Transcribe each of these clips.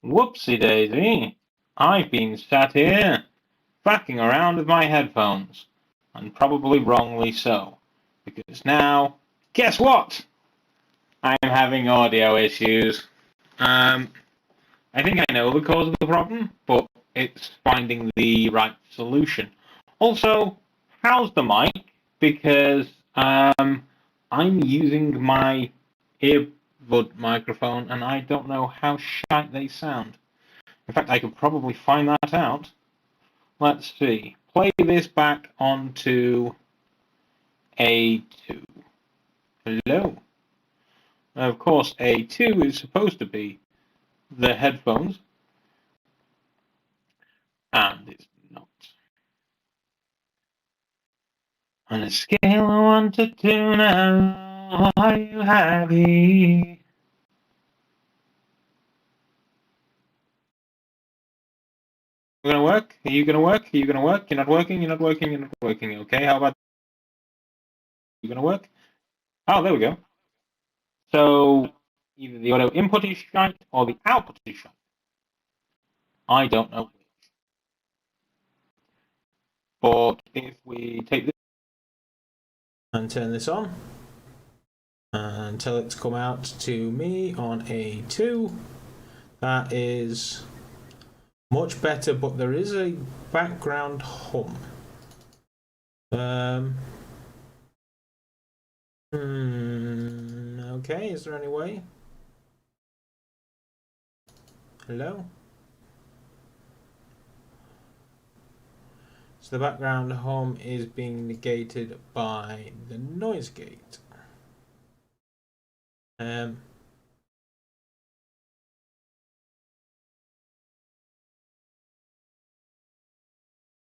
Whoopsie daisy. I've been sat here, fucking around with my headphones, and probably wrongly so, because now, guess what? I'm having audio issues. I think I know the cause of the problem, but it's finding the right solution. Also, how's the mic? Because I'm using my earbud microphone and I don't know how shite they sound. In fact, I could probably find that out. Let's see. Play this back onto A2. Hello. Of course, A2 is supposed to be the headphones, and it's not. On a scale of 1 to 2 now, are you happy? You're gonna work? Are you gonna work? Are you gonna work? You're not working? You're not working? You're not working. Okay, how about you gonna work? Oh, there we go. So, either the audio input is shite or the output is shite. I don't know which. But if we take this and turn this on until it's come out to me on A2, that is much better, but there is a background hum. Okay, is there any way? Hello? So the background hum is being negated by the noise gate. On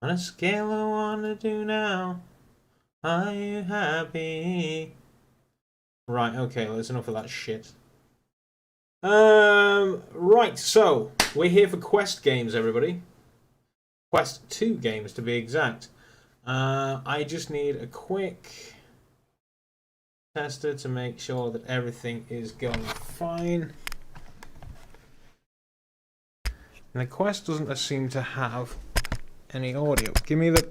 a scale of 1 to 2 now, are you happy? Right, okay, well, that's enough of that shit. Right, so we're here for Quest games, everybody. Quest 2 games, to be exact. I just need a quick tester to make sure that everything is going fine. And the Quest doesn't seem to have any audio. Give me the...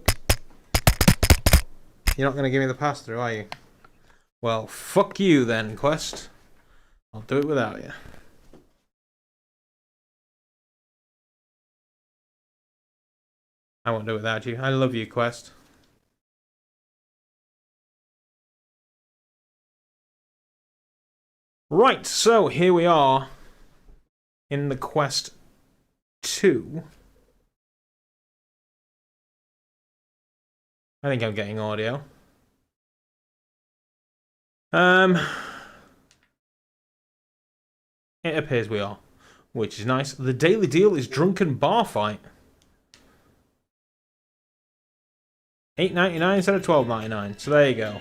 You're not going to give me the pass-through, are you? Well, fuck you then, Quest. I'll do it without you. I won't do it without you. I love you, Quest. Right, so here we are in the Quest 2. I think I'm getting audio. It appears we are, which is nice. The daily deal is drunken bar fight. $8.99 instead of $12.99. So there you go.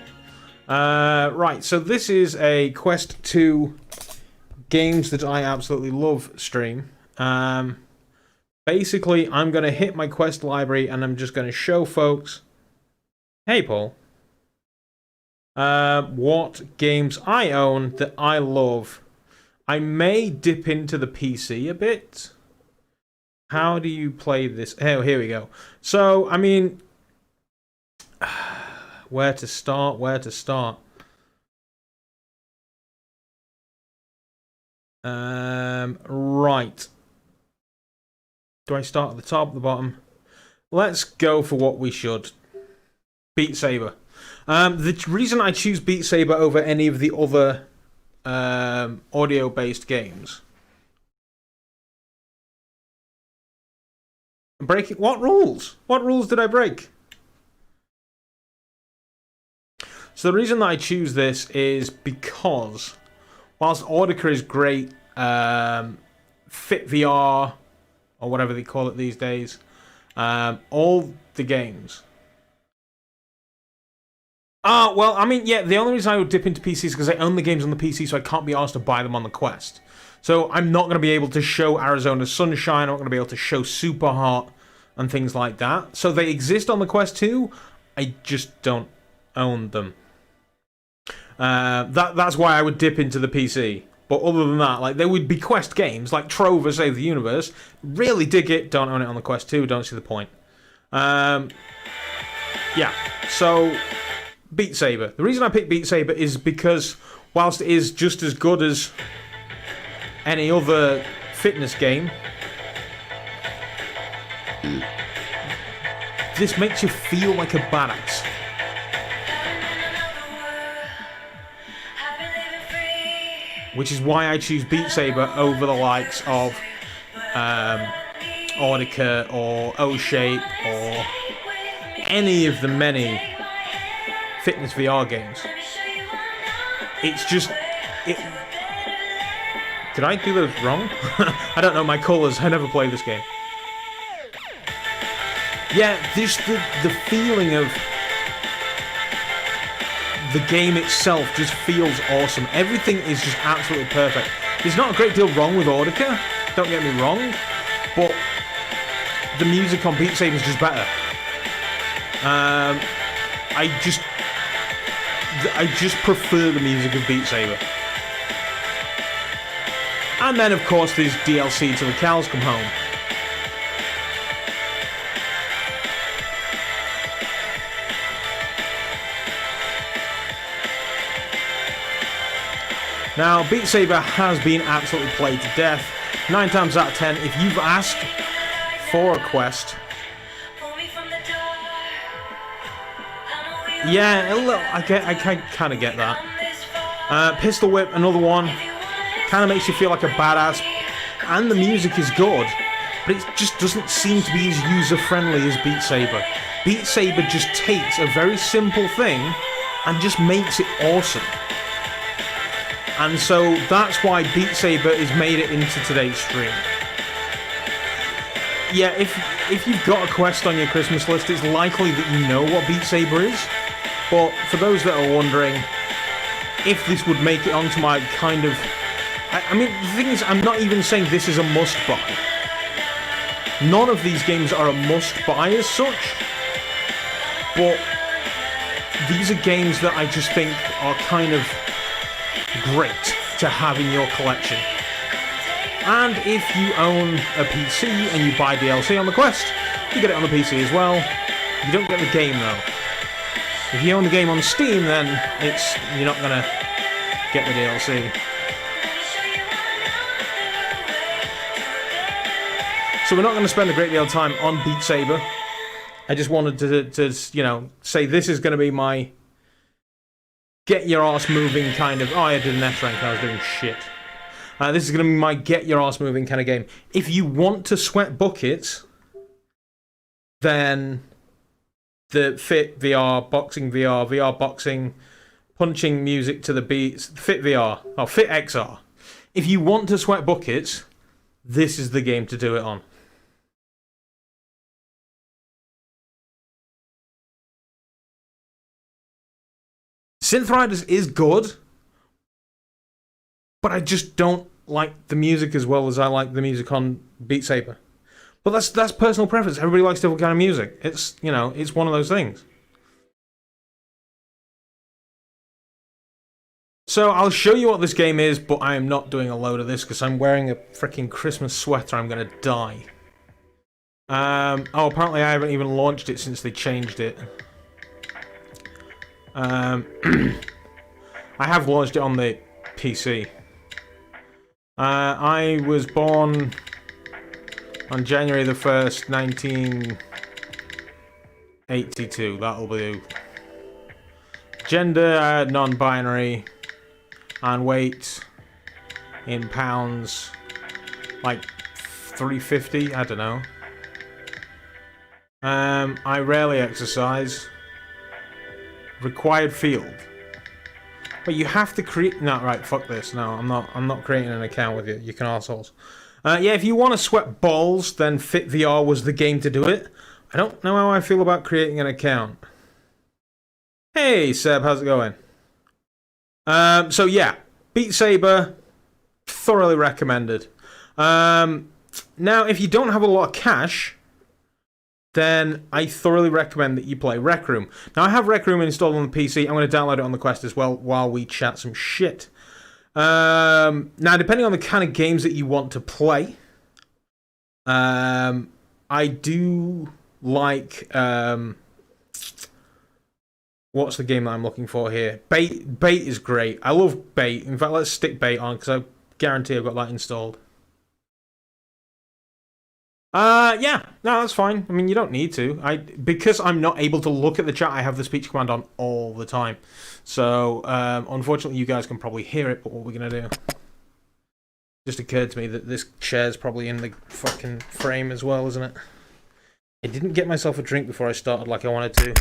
Right, so this is a Quest 2 games that I absolutely love stream. Basically, I'm going to hit my Quest library and I'm just going to show folks, hey Paul, what games I own that I love. I may dip into the PC a bit. How do you play this? Oh, here we go. So, I mean... Where to start? Right. Do I start at the top, the bottom? Let's go for what we should. Beat Saber. The reason I choose Beat Saber over any of the other audio-based games. Breaking what rules? What rules did I break? So the reason that I choose this is because whilst Audica is great, Fit VR, or whatever they call it these days, all the games. Well, I mean, yeah, the only reason I would dip into PC is because I own the games on the PC, so I can't be asked to buy them on the Quest. So I'm not going to be able to show Arizona Sunshine, I'm not going to be able to show Super Hot, and things like that. So they exist on the Quest 2, I just don't own them. That's why I would dip into the PC. But other than that, like, there would be Quest games, like Trover Save the Universe. Really dig it, don't own it on the Quest 2, don't see the point. Yeah, so Beat Saber. The reason I picked Beat Saber is because whilst it is just as good as any other fitness game, this makes you feel like a badass. Which is why I choose Beat Saber over the likes of Audica or O-Shape or any of the many fitness VR games. It's just... Did I do those wrong? I don't know my colours, I never played this game. Yeah, just the feeling of the game itself just feels awesome. Everything is just absolutely perfect. There's not a great deal wrong with Audica, don't get me wrong, but the music on Beat Saber is just better. I just prefer the music of Beat Saber. And then, of course, there's DLC till the cows come home. Now, Beat Saber has been absolutely played to death. 9 times out of 10, if you've asked for a quest... Yeah, I kind of get that. Pistol Whip, another one. Kind of makes you feel like a badass. And the music is good. But it just doesn't seem to be as user-friendly as Beat Saber. Beat Saber just takes a very simple thing and just makes it awesome. And so that's why Beat Saber has made it into today's stream. Yeah, if you've got a quest on your Christmas list, it's likely that you know what Beat Saber is. But for those that are wondering if this would make it onto my kind of... I mean, the thing is, I'm not even saying this is a must-buy. None of these games are a must-buy as such. But these are games that I just think are kind of great to have in your collection. And if you own a PC and you buy DLC on the Quest, you get it on the PC as well. You don't get the game though. If you own the game on Steam, then you're not gonna get the DLC. So we're not going to spend a great deal of time on Beat Saber. I just wanted to say this is going to be my get your ass moving kind of... Oh, I did an S rank and I was doing shit. This is going to be my get your ass moving kind of game. If you want to sweat buckets, then the Fit VR, Boxing VR, VR Boxing, punching music to the beats, Fit VR, or Fit XR. If you want to sweat buckets, this is the game to do it on. Synth Riders is good, but I just don't like the music as well as I like the music on Beat Saber. But that's personal preference. Everybody likes different kind of music. It's, it's one of those things. So I'll show you what this game is, but I am not doing a load of this because I'm wearing a freaking Christmas sweater. I'm going to die. Oh, apparently I haven't even launched it since they changed it. I have launched it on the PC. I was born on January the 1st, 1982. That'll do. Gender, non-binary. And weight in pounds, like 350, I don't know. I rarely exercise. Required field. But you have to create... No, right, fuck this. No, I'm not creating an account with you. You can arseholes. Yeah, if you want to sweat balls, then Fit VR was the game to do it. I don't know how I feel about creating an account. Hey, Seb, how's it going? So yeah, Beat Saber, thoroughly recommended. Now, if you don't have a lot of cash, then I thoroughly recommend that you play Rec Room. Now, I have Rec Room installed on the PC. I'm going to download it on the Quest as well while we chat some shit. Now, depending on the kind of games that you want to play, I do like... what's the game that I'm looking for here? Bait. Bait is great. I love Bait. In fact, let's stick Bait on, because I guarantee I've got that installed. Yeah. No, that's fine. I mean, you don't need to. Because I'm not able to look at the chat, I have the speech command on all the time. So, unfortunately, you guys can probably hear it, but what we're going to do... Just occurred to me that this chair's probably in the fucking frame as well, isn't it? I didn't get myself a drink before I started like I wanted to.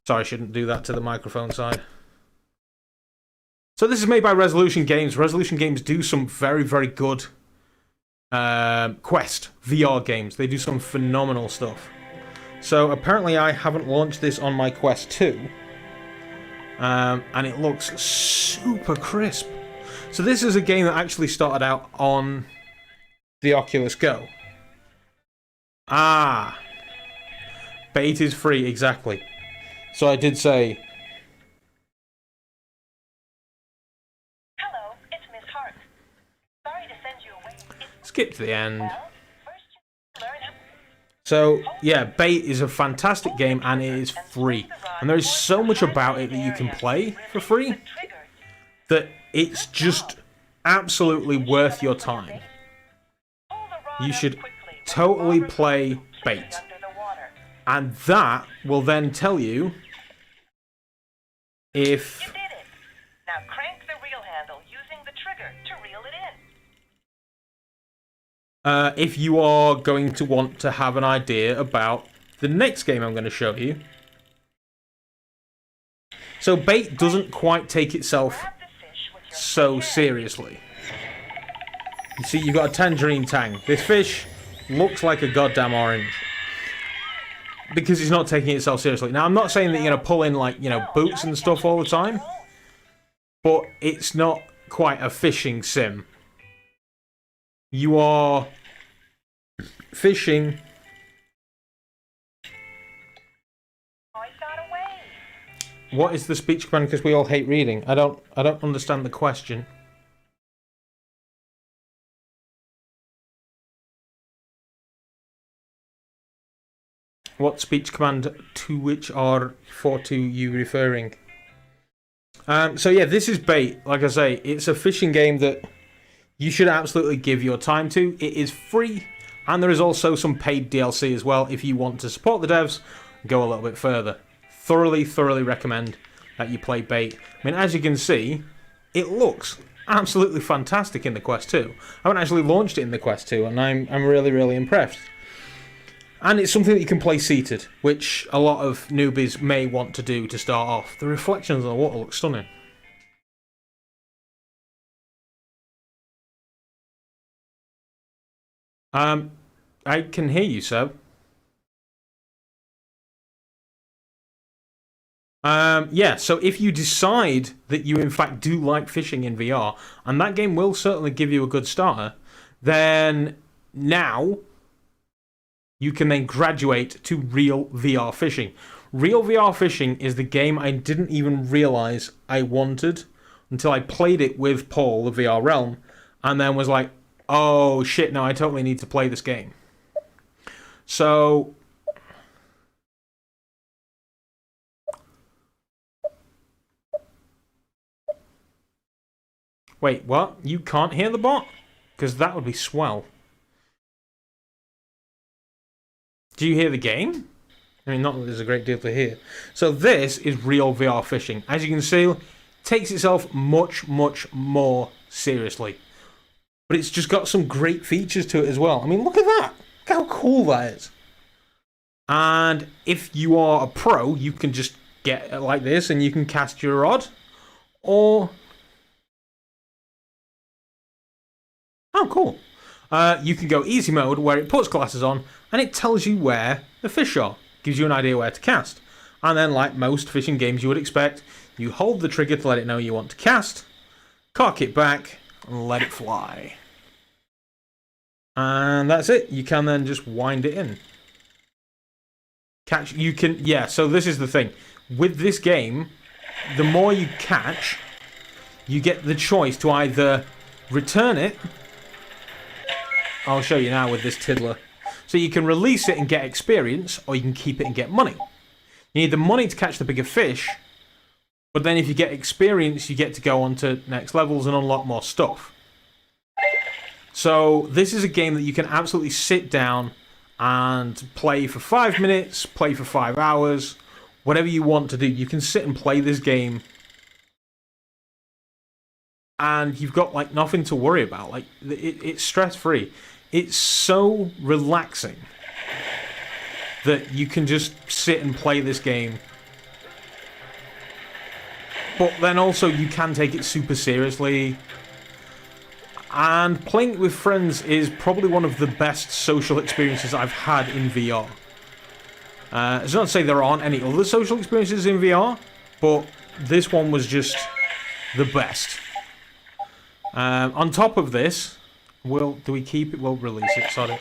Sorry, I shouldn't do that to the microphone side. So this is made by Resolution Games. Resolution Games do some very, very good Quest VR games. They do some phenomenal stuff. So apparently I haven't launched this on my Quest 2. And it looks super crisp. So this is a game that actually started out on the Oculus Go. Ah. Bait is free, exactly. So I did say... Hello, it's Miss Hart. Sorry to send you away. Skip to the end. So, yeah, Bait is a fantastic game and it is free. And there is so much about it that you can play for free that it's just absolutely worth your time. You should totally play Bait. And that will then tell you if... You did it. Now crank the reel handle using the trigger to reel it in. If you are going to want to have an idea about the next game I'm going to show you. So Bait doesn't quite take itself so seriously. You see, you've got a tangerine tang. This fish looks like a goddamn orange. Because he's not taking itself seriously. Now, I'm not saying that you're going to pull in, like, you know, boots and stuff all the time. But it's not quite a fishing sim. You are fishing. What is the speech command? Because we all hate reading. I don't understand the question. What speech command to which are for to you referring? So yeah, this is Bait. Like I say, it's a fishing game that you should absolutely give your time to. It is free, and there is also some paid DLC as well if you want to support the devs, go a little bit further. Thoroughly, thoroughly recommend that you play Bait. I mean, as you can see, it looks absolutely fantastic in the Quest 2. I haven't actually launched it in the Quest 2, and I'm really, really impressed. And it's something that you can play seated, which a lot of newbies may want to do to start off. The reflections on the water look stunning. I can hear you, Seb. Yeah, so if you decide that you in fact do like fishing in VR, and that game will certainly give you a good starter, then now you can then graduate to real VR fishing. Real VR fishing is the game I didn't even realise I wanted until I played it with Paul, the VR Realm, and then was like, oh shit, no, I totally need to play this game. So... Wait, what? You can't hear the bot? Because that would be swell. Do you hear the game? I mean, not that there's a great deal to hear. So this is real VR fishing. As you can see, it takes itself much, much more seriously. But it's just got some great features to it as well. I mean, look at that. Look how cool that is. And if you are a pro, you can just get it like this and you can cast your rod. Or... oh, cool. You can go easy mode where it puts glasses on and it tells you where the fish are. Gives you an idea where to cast. And then, like most fishing games you would expect, you hold the trigger to let it know you want to cast, cock it back, and let it fly. And that's it. You can then just wind it in. Catch, you can, yeah, so this is the thing. With this game, the more you catch, you get the choice to either return it. I'll show you now with this tiddler. So you can release it and get experience, or you can keep it and get money. You need the money to catch the bigger fish, but then if you get experience, you get to go on to next levels and unlock more stuff. So this is a game that you can absolutely sit down and play for 5 minutes, play for 5 hours, whatever you want to do. You can sit and play this game, and you've got like nothing to worry about. Like it's stress-free. It's so relaxing that you can just sit and play this game. But then also you can take it super seriously. And playing it with friends is probably one of the best social experiences I've had in VR. It's not to say there aren't any other social experiences in VR, but this one was just the best. On top of this, do we keep it? We'll release it, sorry.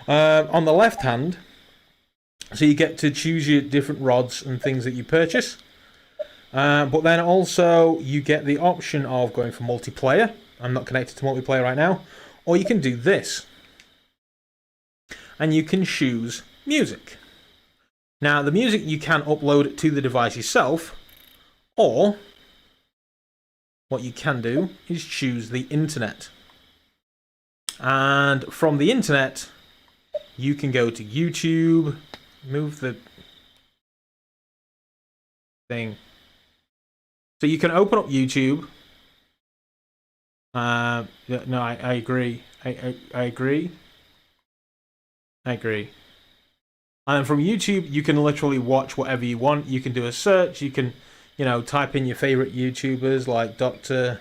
On the left hand, so you get to choose your different rods and things that you purchase. But then also you get the option of going for multiplayer. I'm not connected to multiplayer right now. Or you can do this. And you can choose music. Now, the music you can upload to the device yourself, or what you can do is choose the internet. And from the internet, you can go to YouTube, move the thing. So you can open up YouTube. No, I agree. I agree. I agree. And from YouTube, you can literally watch whatever you want. You can do a search. You can, type in your favorite YouTubers like Dr.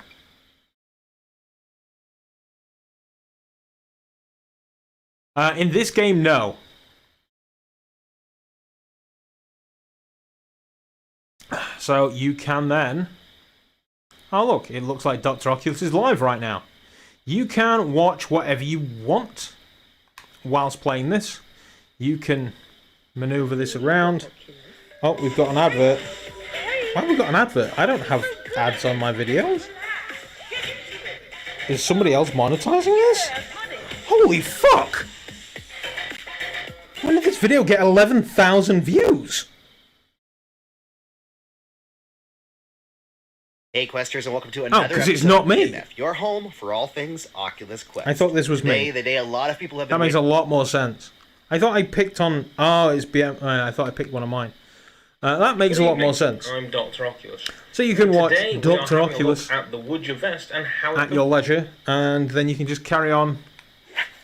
In this game, no. So you can then... Oh, look, it looks like Dr. Oculus is live right now. You can watch whatever you want whilst playing this. You can maneuver this around. Oh, we've got an advert. Why have we got an advert? I don't have ads on my videos. Is somebody else monetizing this? Holy fuck! When did this video get 11,000 views? Hey Questers, and welcome to another because it's not me. EMF, your home for all things Oculus Quest. I thought this was Today, me. the day a lot of people have been That makes a lot more sense. I thought I picked on... Oh, it's BM... I thought I picked one of mine. That makes a lot more sense. I'm Dr. Oculus. So you can watch Today, Dr. Oculus at the Would You Vest and how at your leisure, and then you can just carry on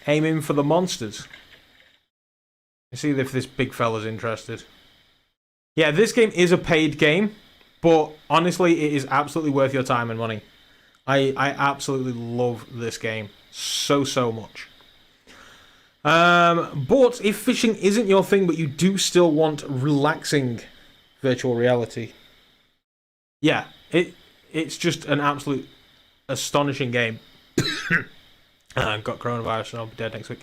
aiming for the monsters. See if this big fella's interested. Yeah, this game is a paid game, but honestly, it is absolutely worth your time and money. I absolutely love this game so much. But if fishing isn't your thing, but you do still want relaxing virtual reality, yeah, it's just an absolute astonishing game. I've got coronavirus and I'll be dead next week.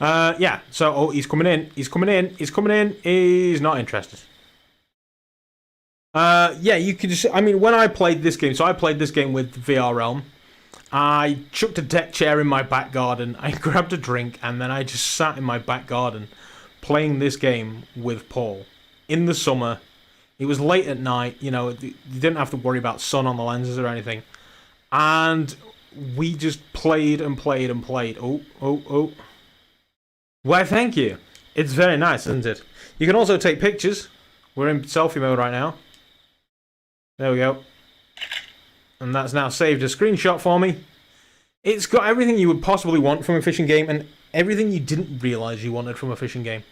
Yeah, so he's coming in. He's not interested. Yeah, you could just... I mean, when I played this game... So I played this game with VR Realm. I chucked a deck chair in my back garden. I grabbed a drink, and then I just sat in my back garden playing this game with Paul. In the summer. It was late at night. You didn't have to worry about sun on the lenses or anything. And we just played and played and played. Oh. Why, thank you. It's very nice, isn't it? You can also take pictures. We're in selfie mode right now. There we go. And that's now saved a screenshot for me. It's got everything you would possibly want from a fishing game and everything you didn't realise you wanted from a fishing game.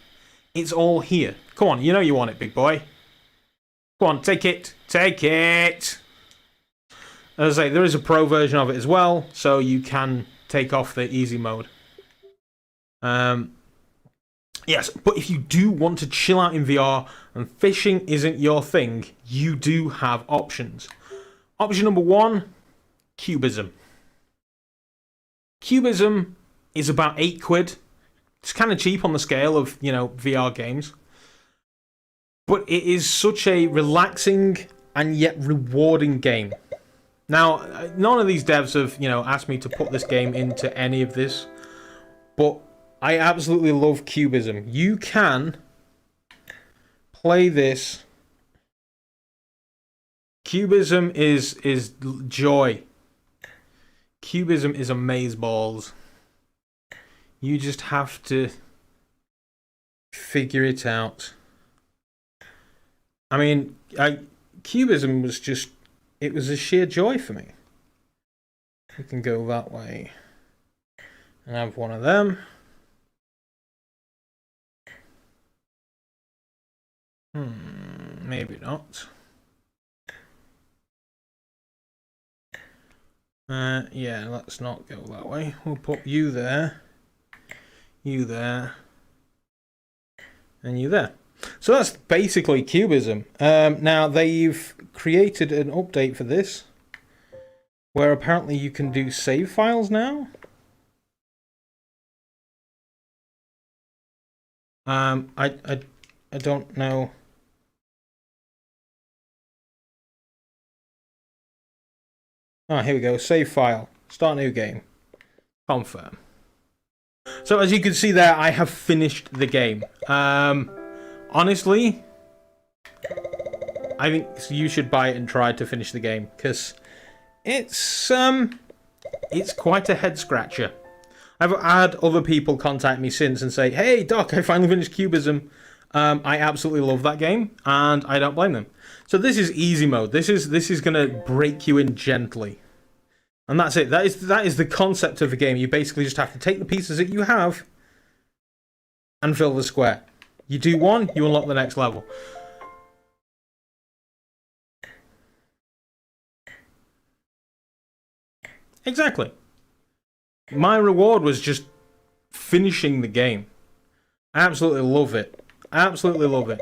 It's all here. Come on, you know you want it, big boy. Come on, take it. Take it! As I say, there is a pro version of it as well, so you can take off the easy mode. Yes, but if you do want to chill out in VR and fishing isn't your thing, you do have options. Option number 1, Cubism. Cubism is about £8. It's kind of cheap on the scale of, VR games. But it is such a relaxing and yet rewarding game. Now, none of these devs have, asked me to put this game into any of this, but I absolutely love Cubism. You can play this. Cubism is joy. Cubism is amazeballs. You just have to figure it out. I mean, Cubism was just, it was a sheer joy for me. We can go that way and have one of them. Maybe not. Yeah, let's not go that way. We'll put you there, and you there. So that's basically Cubism. Now they've created an update for this, where apparently you can do save files now. I don't know. Ah, here we go. Save file. Start new game. Confirm. So as you can see there, I have finished the game. Honestly, I think you should buy it and try to finish the game, because it's quite a head scratcher. I've had other people contact me since and say, "Hey Doc, I finally finished Cubism. I absolutely love that game," and I don't blame them. So this is easy mode. This is gonna break you in gently, and that's it. That is the concept of the game. You basically just have to take the pieces that you have and fill the square. You do one, you unlock the next level. Exactly. My reward was just finishing the game. I absolutely love it. Absolutely love it.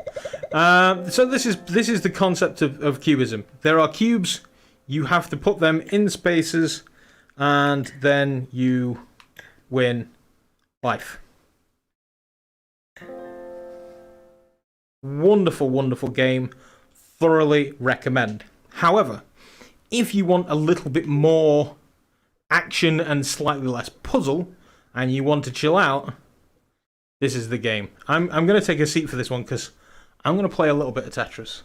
So this is the concept of Cubism. There are cubes. You have to put them in spaces, and then you win life. Wonderful, wonderful game. Thoroughly recommend. However, if you want a little bit more action and slightly less puzzle, and you want to chill out, this is the game. I'm going to take a seat for this one because I'm going to play a little bit of Tetris.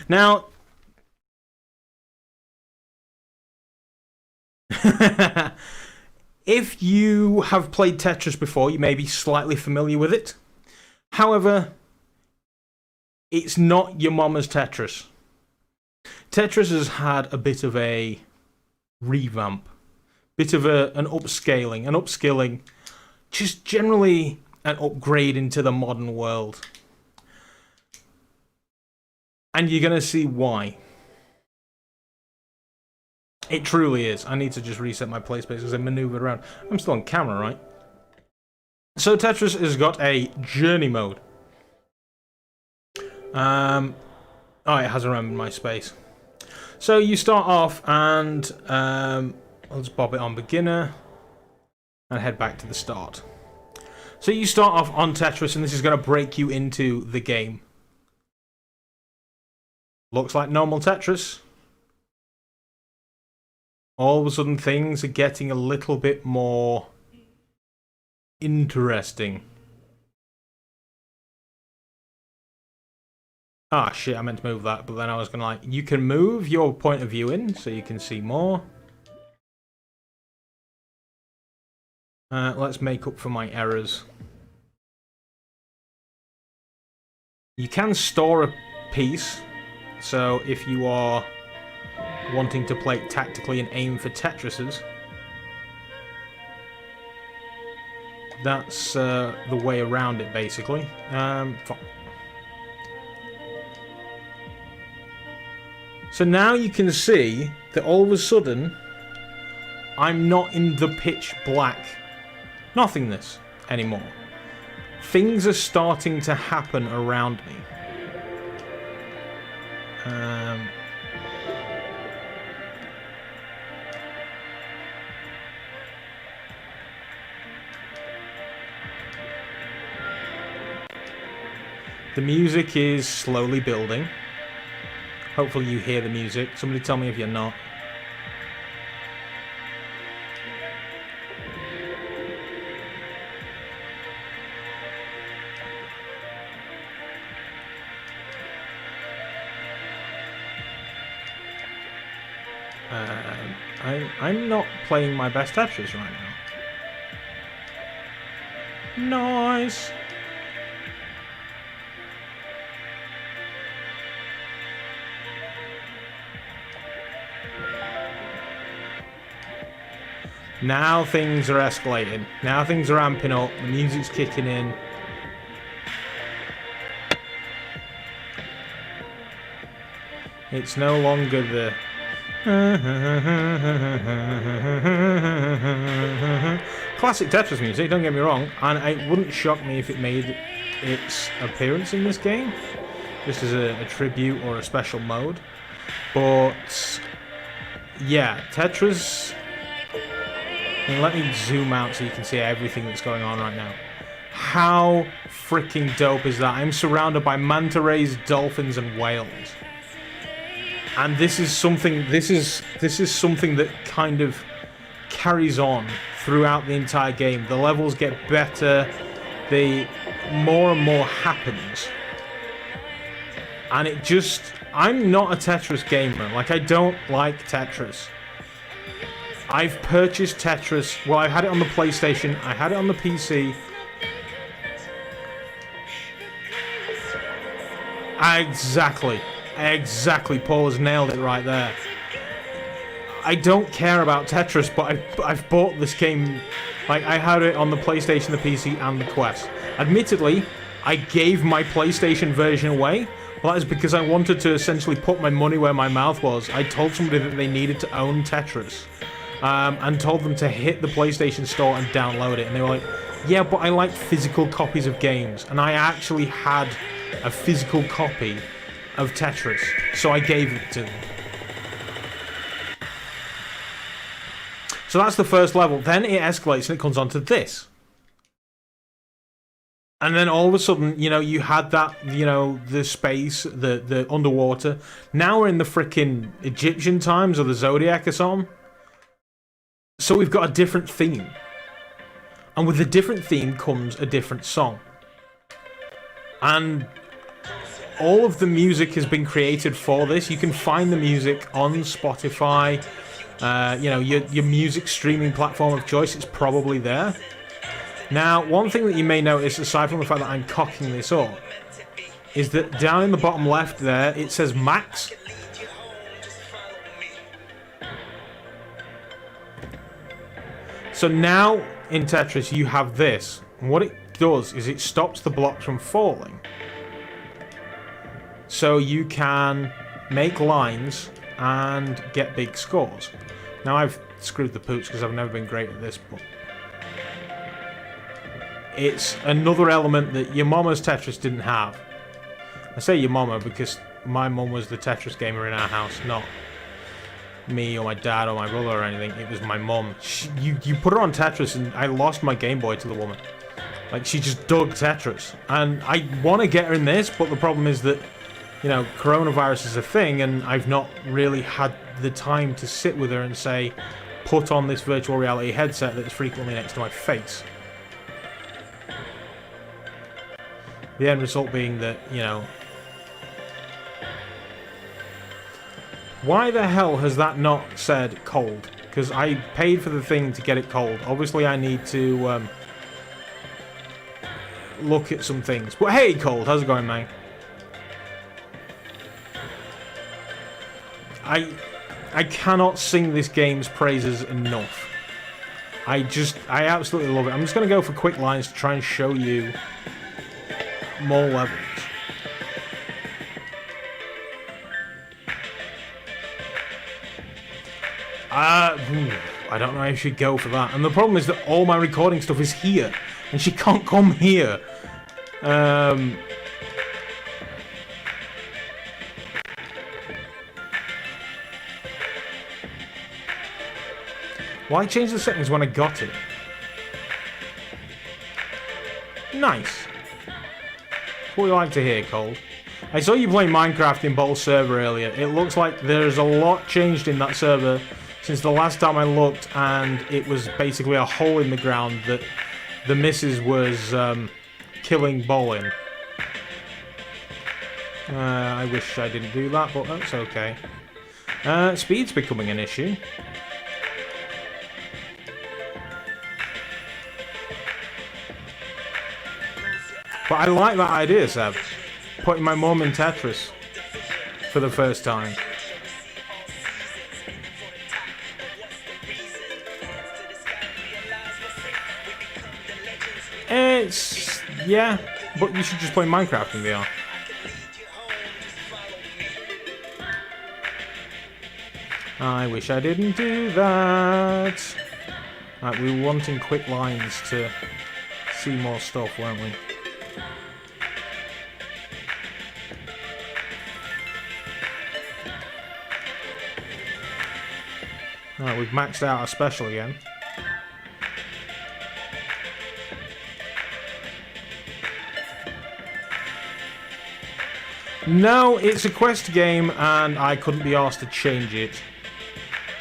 Now, if you have played Tetris before, you may be slightly familiar with it. However, it's not your mama's Tetris. Tetris has had a bit of a revamp, bit of an upskilling, just generally an upgrade into the modern world. And you're going to see why. It truly is. I need to just reset my play space because I maneuvered around. I'm still on camera, right? So Tetris has got a journey mode. Oh, it has remembered my space. So you start off and I'll just bob it on beginner and head back to the start. So you start off on Tetris, and this is going to break you into the game. Looks like normal Tetris. All of a sudden things are getting a little bit more interesting. Ah, shit, I meant to move that, but then I was going to like... You can move your point of view in, so you can see more. Let's make up for my errors. You can store a piece, so if you are wanting to play tactically and aim for Tetrises, that's the way around it, basically. So now you can see that all of a sudden, I'm not in the pitch black nothingness anymore. Things are starting to happen around me. The music is slowly building. Hopefully you hear the music. Somebody tell me if you're not. I'm not playing my best Tetris right now. Nice. Now things are escalating. Now things are amping up. The music's kicking in. It's no longer the... classic Tetris music, don't get me wrong, and it wouldn't shock me if it made its appearance in this game, just as a tribute or a special mode. But yeah, Tetris... And let me zoom out so you can see everything that's going on right now. How freaking dope is that? I'm surrounded by manta rays, dolphins, and whales. And this is something that kind of carries on throughout the entire game. The levels get better, more and more happens. And it just... I'm not a Tetris gamer. Like, I don't like Tetris. I've purchased Tetris. Well, I had it on the PlayStation. I had it on the PC. Exactly. Paul has nailed it right there. I don't care about Tetris, but I've bought this game. Like, I had it on the PlayStation, the PC, and the Quest. Admittedly, I gave my PlayStation version away. Well, that is because I wanted to essentially put my money where my mouth was. I told somebody that they needed to own Tetris. And told them to hit the PlayStation Store and download it. And they were like, yeah, but I like physical copies of games. And I actually had a physical copy of Tetris. So I gave it to them. So that's the first level. Then it escalates and it comes on to this. And then all of a sudden, you know, you had that, you know, the space, the underwater. Now we're in the frickin' Egyptian times or the Zodiac or something. So we've got a different theme. And with a different theme comes a different song. And all of the music has been created for this. You can find the music on Spotify. You know, your music streaming platform of choice, it's probably there. Now, one thing that you may notice, aside from the fact that I'm cocking this up, is that down in the bottom left there, it says Max. So now, in Tetris, you have this. And what it does is it stops the blocks from falling. So you can make lines and get big scores. Now, I've screwed the pooch because I've never been great at this, but... it's another element that your mama's Tetris didn't have. I say your mama because my mum was the Tetris gamer in our house, not me or my dad or my brother or anything. It was my mum. You put her on Tetris and I lost my Game Boy to the woman. Like, she just dug Tetris. And I want to get her in this, but the problem is that, you know, coronavirus is a thing and I've not really had the time to sit with her and say, put on this virtual reality headset that's frequently next to my face. The end result being that, you know... Why the hell has that not said cold? Because I paid for the thing to get it cold. Obviously I need to look at some things. But hey, cold, how's it going, mate? I cannot sing this game's praises enough. I absolutely love it. I'm just going to go for quick lines to try and show you more levels. I don't know if I should go for that. And the problem is that all my recording stuff is here. And she can't come here. Why change the settings when I got it? Nice. What would you like to hear, Cold? I saw you playing Minecraft in Bottle's server earlier. It looks like there's a lot changed in that server since the last time I looked, and it was basically a hole in the ground that the missus was killing Boll in. I wish I didn't do that, but that's okay. Speed's becoming an issue. But I like that idea, Seb. Putting my mum in Tetris for the first time. It's... yeah, but you should just play Minecraft in VR. I wish I didn't do that. Right, we were wanting quick lines to see more stuff, weren't we? Alright, we've maxed out our special again. No, it's a quest game and I couldn't be asked to change it.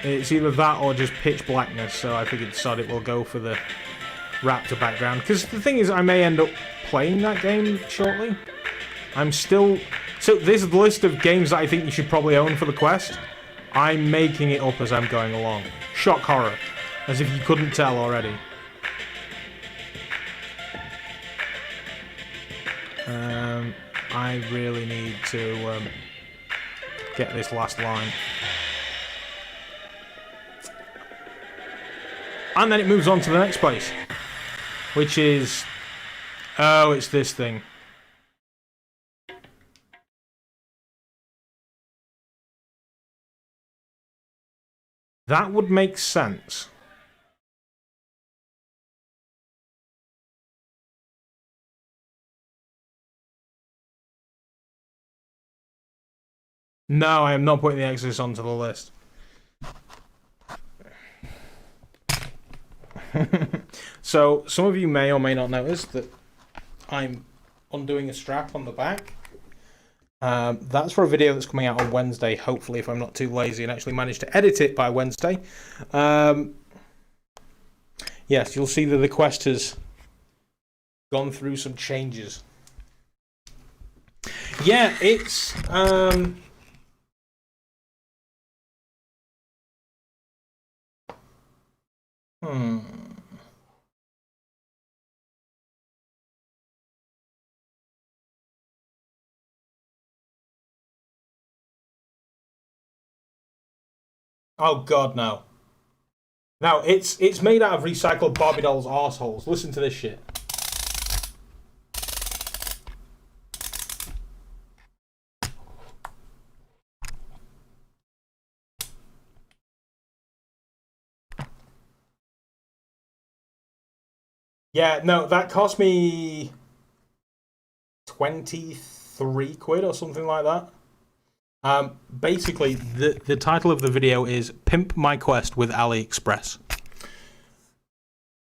It's either that or just pitch blackness, so I figured sod it, we'll go for the Raptor background. Because the thing is, I may end up playing that game shortly. I'm still... So this is the list of games that I think you should probably own for the quest. I'm making it up as I'm going along. Shock horror. As if you couldn't tell already. I really need to get this last line. And then it moves on to the next place. Which is... oh, it's this thing. That would make sense. No, I am not putting the Exodus onto the list. So, some of you may or may not notice that I'm undoing a strap on the back. That's for a video that's coming out on Wednesday, hopefully, if I'm not too lazy and actually manage to edit it by Wednesday. Yes, you'll see that the quest has gone through some changes. Yeah, it's... Oh god, no. Now, it's made out of recycled Barbie dolls' arseholes. Listen to this shit. Yeah, no, that cost me 23 quid or something like that. Basically, the title of the video is Pimp My Quest with AliExpress.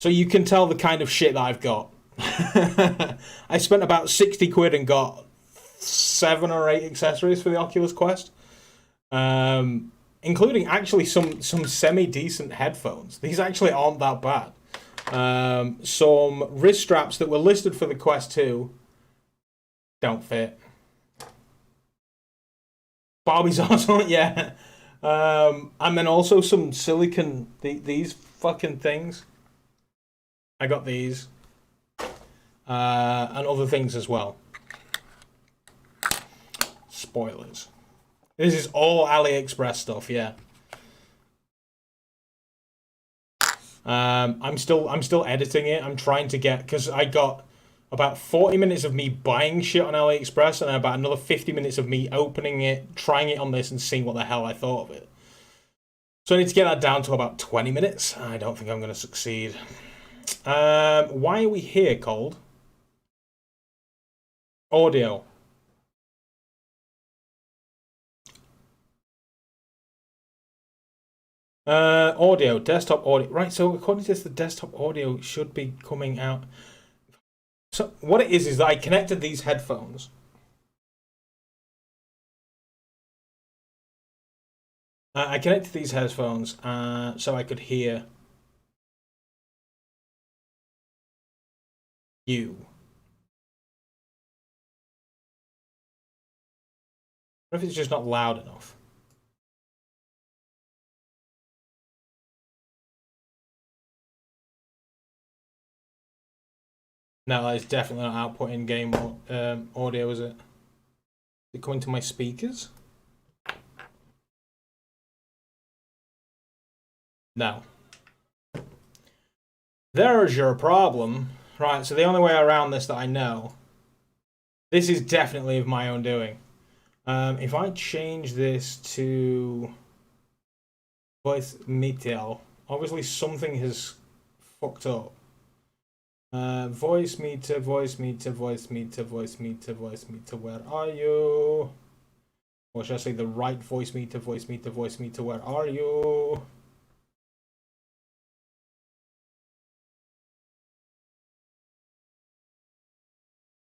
So you can tell the kind of shit that I've got. I spent about 60 quid and got 7 or 8 accessories for the Oculus Quest. Including actually some semi-decent headphones. These actually aren't that bad. Some wrist straps that were listed for the Quest 2 don't fit. Barbie's awesome, yeah. And then also some silicon, these fucking things. I got these. And other things as well. Spoilers. This is all AliExpress stuff, yeah. I'm still editing it. I'm trying to get, because I got about 40 minutes of me buying shit on AliExpress and about another 50 minutes of me opening it, trying it on this and seeing what the hell I thought of it. So I need to get that down to about 20 minutes. I don't think I'm going to succeed. Why are we here, Cold? Audio. Audio, desktop audio. Right, so according to this, the desktop audio should be coming out. So what it is that I connected these headphones. I connected these headphones so I could hear you. What if it's just not loud enough? No, it's definitely not outputting game audio, is it? Is it coming to my speakers? No. There's your problem. Right, so the only way around this that I know, this is definitely of my own doing. If I change this to voice meter, obviously something has fucked up. Voice meter, voice meter, voice meter, voice meter, voice meter, where are you? Or should I say the right voice meter, voice meter, voice meter, where are you?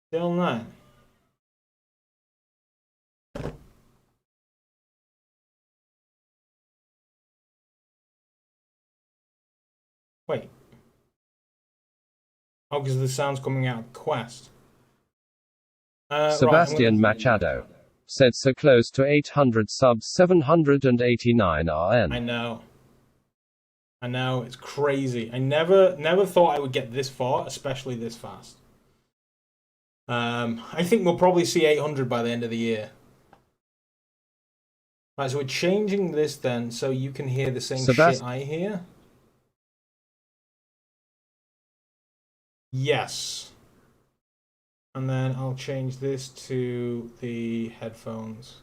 Still not. Wait. Oh, because the sound's coming out of Quest. Sebastian Machado said so close to 800 subs, 789 RN. I know. I know, it's crazy. I never thought I would get this far, especially this fast. I think we'll probably see 800 by the end of the year. Right, so we're changing this then so you can hear the same shit I hear. Yes. And then I'll change this to the headphones.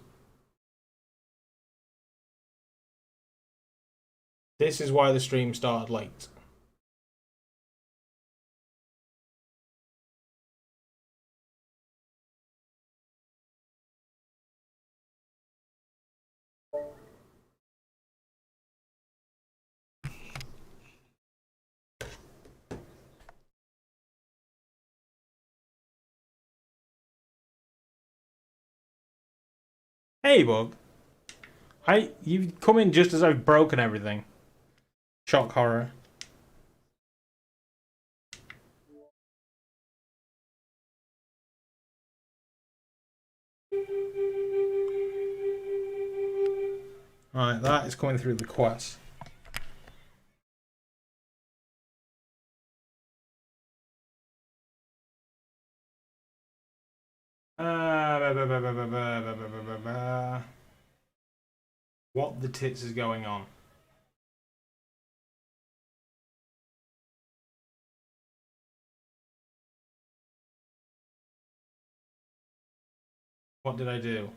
This is why the stream started late. Hey, Bug. You've come in just as I've broken everything. Shock horror. Right, that is coming through the quest. What the tits is going on? What did I do?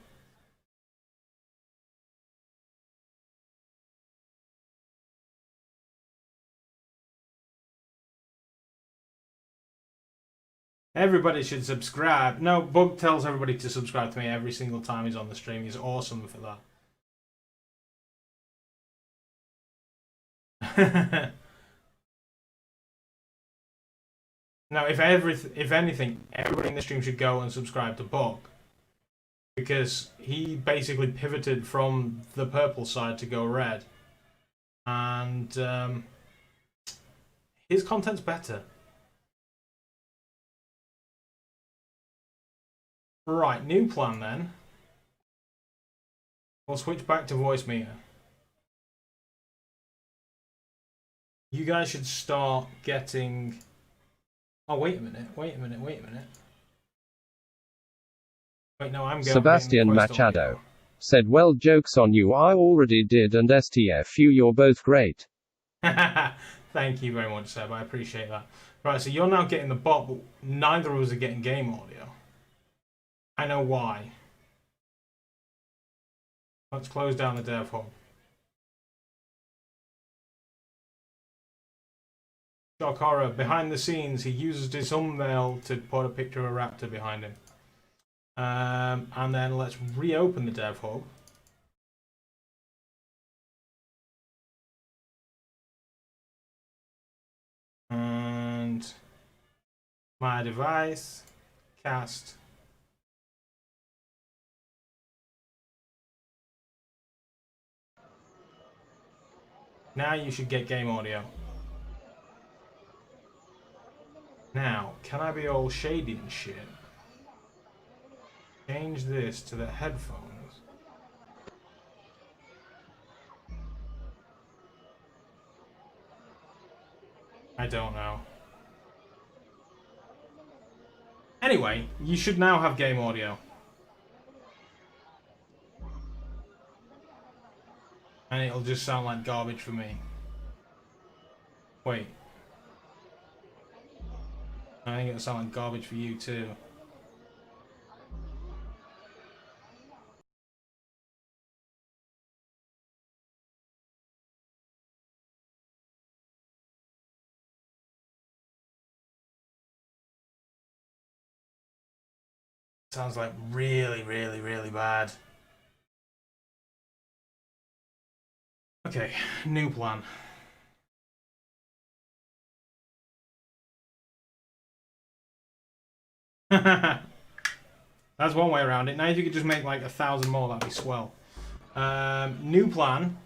Everybody should subscribe. No, Bug tells everybody to subscribe to me every single time he's on the stream. He's awesome for that. Now, if anything, everybody in the stream should go and subscribe to Bug. Because he basically pivoted from the purple side to go red. And his content's better. Right, new plan then. We'll switch back to voice meter. You guys should start getting... Oh, wait a minute. Wait, no, I'm going... Sebastian Machado said, well, joke's on you, I already did, and STF you, you're both great. Thank you very much, Seb, I appreciate that. Right, so you're now getting the bot, but neither of us are getting game audio. I know why. Let's close down the dev hub. Shock horror. Behind the scenes, he uses his thumbnail to put a picture of a raptor behind him. And then let's reopen the dev hub. And my device, cast. Now you should get game audio. Now, can I be all shady and shit? Change this to the headphones. I don't know. Anyway, you should now have game audio. And it'll just sound like garbage for me. Wait. I think it'll sound like garbage for you too. Sounds like really, really, really bad. Okay, new plan. That's one way around it. Now if you could just make like 1,000 more, that'd be swell. New plan.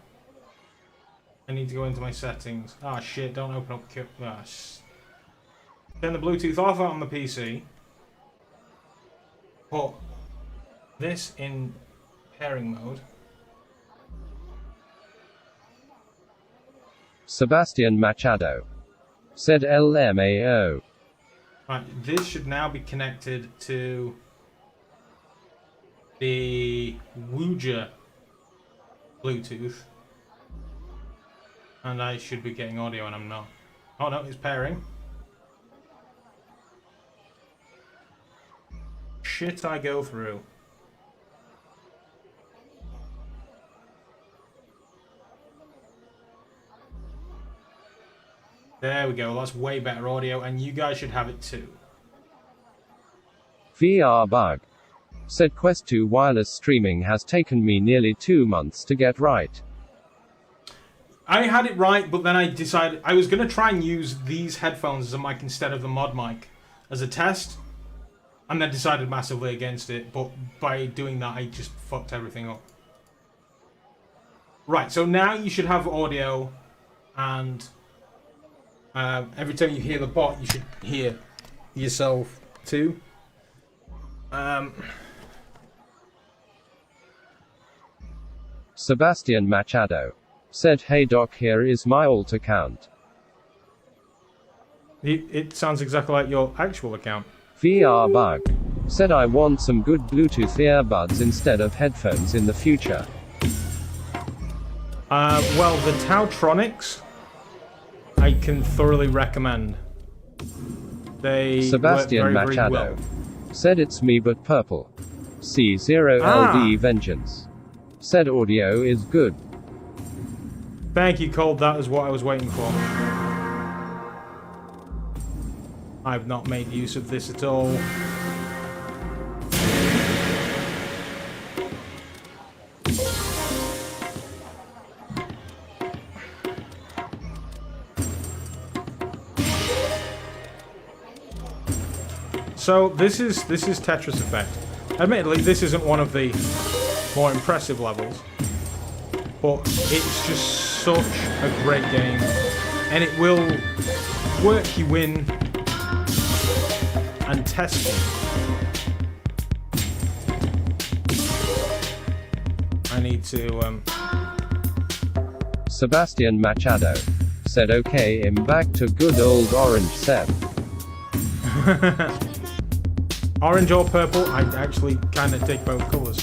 I need to go into my settings. Ah, shit, don't open up... Turn the Bluetooth off on the PC. Put this in pairing mode. Sebastian Machado said LMAO. Right, this should now be connected to the Wooja Bluetooth. And I should be getting audio and I'm not. Oh no, it's pairing. Shit I go through. There we go, that's way better audio, and you guys should have it too. VR bug said Quest 2 wireless streaming has taken me nearly 2 months to get right. I had it right, but then I decided I was going to try and use these headphones as a mic instead of the mod mic as a test, and then decided massively against it, but by doing that I just fucked everything up. Right, so now you should have audio, and every time you hear the bot, you should hear yourself too. Sebastian Machado said, "Hey doc, here is my alt account." It sounds exactly like your actual account. VR bug said, "I want some good Bluetooth earbuds instead of headphones in the future." Well, the Tautronics I can thoroughly recommend. They Sebastian work very, Machado very well. said, "It's me but purple." C0LD Vengeance said, "Audio is good." Thank you, Cold. That is what I was waiting for. I've not made use of this at all. So this is Tetris Effect. Admittedly, this isn't one of the more impressive levels, but it's just such a great game, and it will work you in and test you. I need to Sebastian Machado said, "Okay, I'm back to good old orange Seb." Orange or purple, I actually kind of take both colours.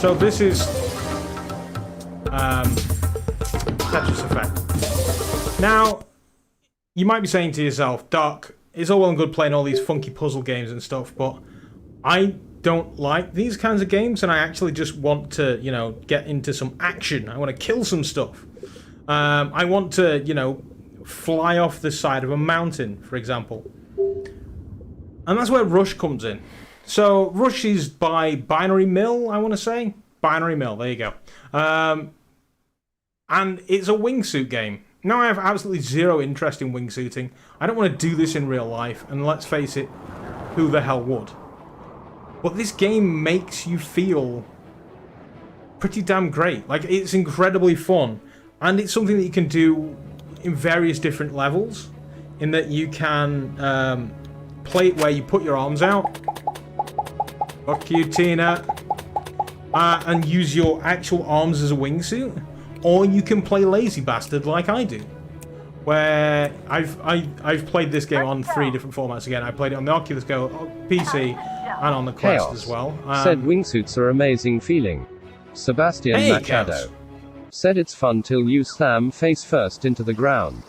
So this is Tetris Effect. Now, you might be saying to yourself, Doc, it's all well and good playing all these funky puzzle games and stuff, but I don't like these kinds of games, and I actually just want to, you know, get into some action. I want to kill some stuff. I want to, you know, fly off the side of a mountain, for example. And that's where Rush comes in. So Rush is by Binary Mill, I want to say. Binary Mill, there you go. And it's a wingsuit game. Now, I have absolutely zero interest in wingsuiting. I don't want to do this in real life, and let's face it, who the hell would? But this game makes you feel pretty damn great. Like, it's incredibly fun, and it's something that you can do in various different levels, in that you can play it where you put your arms out. Fuck you, Tina. And use your actual arms as a wingsuit. Or you can play lazy bastard like I do, where I've played this game on 3 different formats again. I played it on the Oculus Go, PC, and on the Quest Chaos as well. said wingsuits are amazing feeling. Sebastian Hey, Machado Chaos. said it's fun till you slam face first into the ground.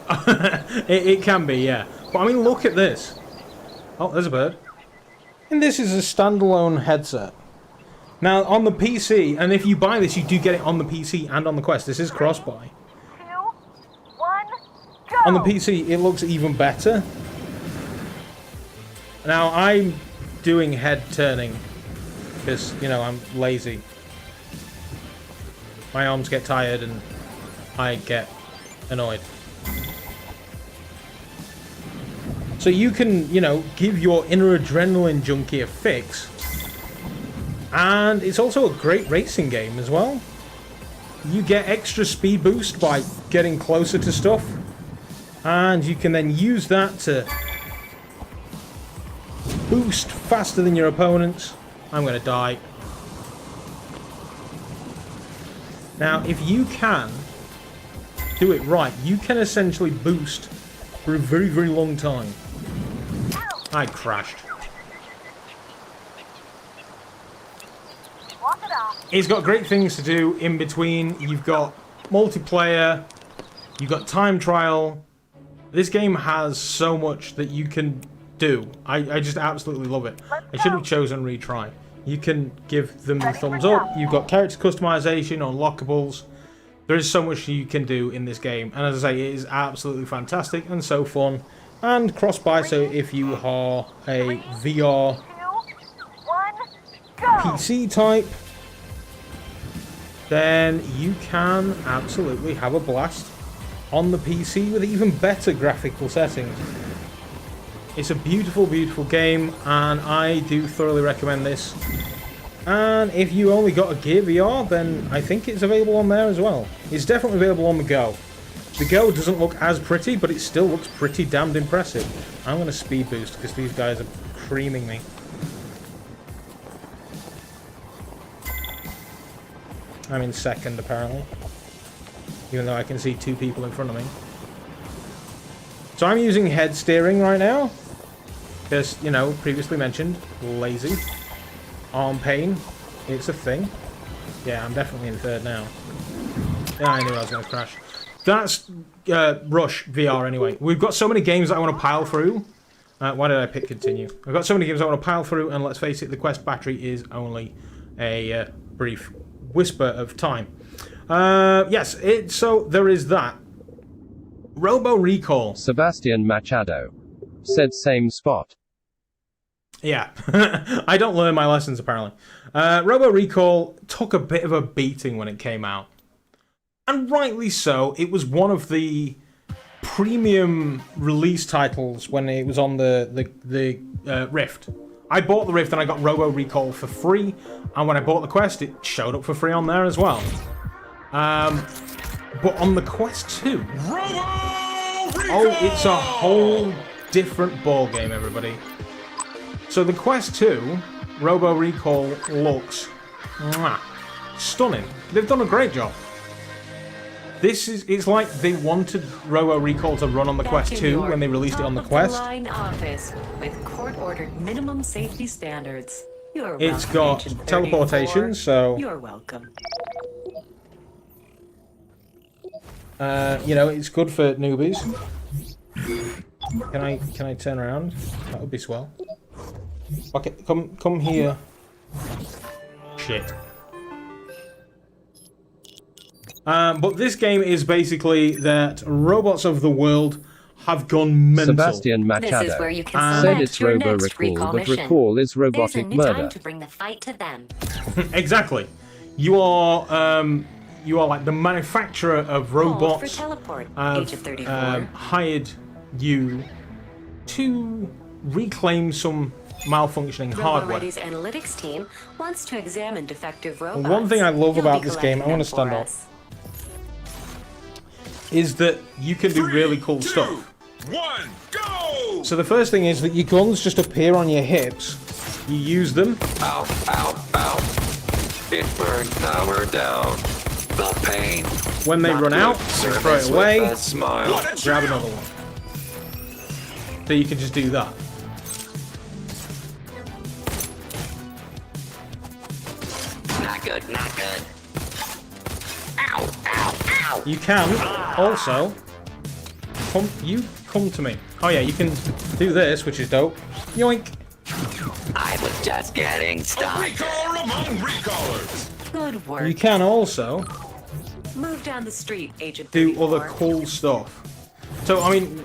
it can be, yeah. But I mean, look at this. Oh, there's a bird. And this is a standalone headset. Now, on the PC, and if you buy this, you do get it on the PC and on the Quest. This is cross-buy. 2, 1, go! On the PC, it looks even better. Now, I'm doing head turning because, you know, I'm lazy. My arms get tired and I get annoyed. So you can, you know, give your inner adrenaline junkie a fix. And it's also a great racing game as well. You get extra speed boost by getting closer to stuff. And you can then use that to boost faster than your opponents. I'm going to die. Now, if you can do it right, you can essentially boost for a very, very long time. I crashed. Walk it off. It's got great things to do in between. You've got multiplayer, you've got time trial. This game has so much that you can do. I just absolutely love it. I should have chosen retry. You can give them the thumbs up. You've got character customization, unlockables. There is so much you can do in this game. And as I say, it is absolutely fantastic and so fun. And cross-buy, so if you are a VR 2, 1, go! PC type, then you can absolutely have a blast on the PC with even better graphical settings. It's a beautiful, beautiful game, and I do thoroughly recommend this. And if you only got a Gear VR, then I think it's available on there as well. It's definitely available on the Go. The Go doesn't look as pretty, but it still looks pretty damned impressive. I'm going to speed boost because these guys are creaming me. I'm in second, apparently. Even though I can see 2 people in front of me. So I'm using head steering right now. Because, you know, previously mentioned, lazy. Arm pain. It's a thing. Yeah, I'm definitely in third now. Yeah, I knew I was going to crash. That's Rush VR anyway. We've got so many games that I want to pile through. Why did I pick continue? I've got so many games I want to pile through, and let's face it, the Quest battery is only a brief whisper of time. Yes, so there is that. Robo Recall. Sebastian Machado said same spot. Yeah, I don't learn my lessons apparently. Robo Recall took a bit of a beating when it came out. And rightly so. It was one of the premium release titles when it was on the Rift. I bought the Rift and I got Robo Recall for free. And when I bought the Quest, it showed up for free on there as well. But on the Quest 2... Oh, it's a whole different ball game, everybody. So the Quest 2, Robo Recall looks stunning. They've done a great job. It's like they wanted Robo Recall to run on the Quest 2 when they released it on the Quest. Office with court-ordered minimum safety standards. It's got teleportation, so You're welcome. You know, it's good for newbies. Can I turn around? That would be swell. Okay, come here. Shit. But this game is basically that robots of the world have gone mental. Sebastian Machado This is where you can said select it's your Robo next Recall, recall but mission. Recall is There's a robotic new murder. time to bring the fight to them. Exactly. You are like the manufacturer of robots. For teleport, age of 34. Hired you to reclaim some malfunctioning hardware. RoboReady's analytics team wants to examine defective robots. One thing I love You'll about be this game, I collecting want to them stand for up, us. is that you can do really cool stuff. 1, go! So the first thing is that your guns just appear on your hips. You use them. Ow, ow, ow. It burns power down. The pain. When they run out, they throw it away, grab another one. So you can just do that. Not good, not good. Ow, ow, ow. You can also come to me. Oh yeah, you can do this, which is dope. Yoink. I was just getting A started. recaller among recallers. Good work. You can also Move down the street, Agent do 34. other cool stuff. So I mean,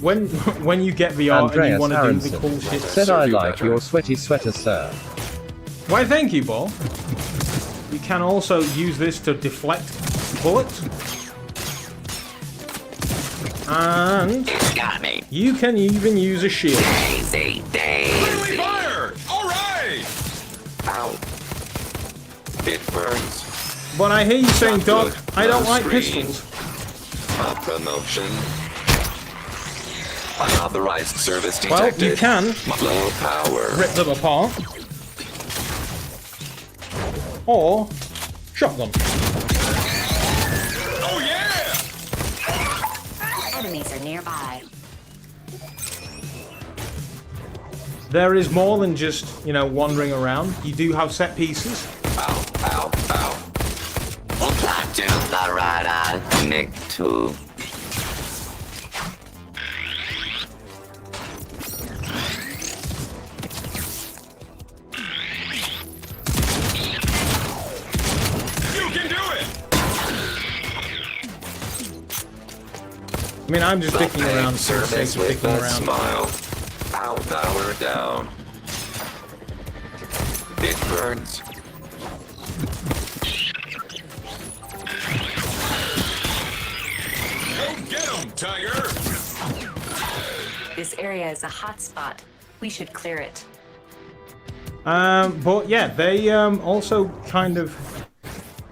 when you get VR and you Andreas want to do the Aronson cool shit. said, "I like your sweaty sweater, sir." Why, thank you, Ball. You can also use this to deflect bullets. And Got me. you can even use a shield. Daisy, Friendly daisy. fire. All right. Ow. It burns. But I hear you saying, Doc, I don't like Screen. pistols. A promotion. Unauthorized service Well, detected. you can Low power. rip them apart. Or shotgun. Oh yeah. Enemies are nearby. There is more than just, you know, wandering around. You do have set pieces. Ow, ow, ow. Platoon, the rider. Nick 2. You can do it. I mean, I'm just dicking around for the Service sake of with dicking a around. smile. Ow, power down. It burns. Go get 'em, Tiger. This area is a hot spot. We should clear it. But yeah, they also kind of...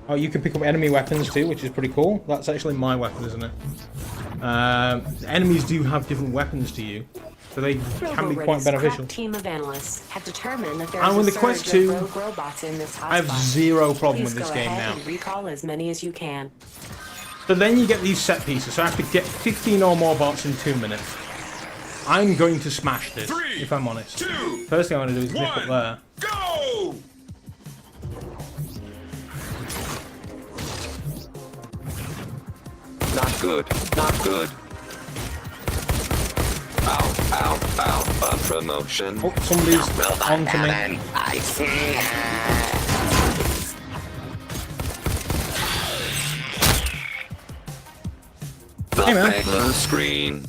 Oh, you can pick up enemy weapons too, which is pretty cool. That's actually my weapon, isn't it? Enemies do have different weapons to you, so they can be quite Robo-Ready's beneficial. crack team of analysts have determined that there And is with a the Quest surge of 2, rogue robots in this I have hotspot. zero problem Please with this go game ahead now. and recall as many as you can. So then you get these set pieces, so I have to get 15 or more bots in 2 minutes. I'm going to smash this, 3, if I'm honest. 2, First thing I want to do is nip up 1, there. go. Not good. Not good. Ow, ow, ow. A promotion. Oh, somebody's Robot on to me. Alan, I see the Hey, man. regular screen.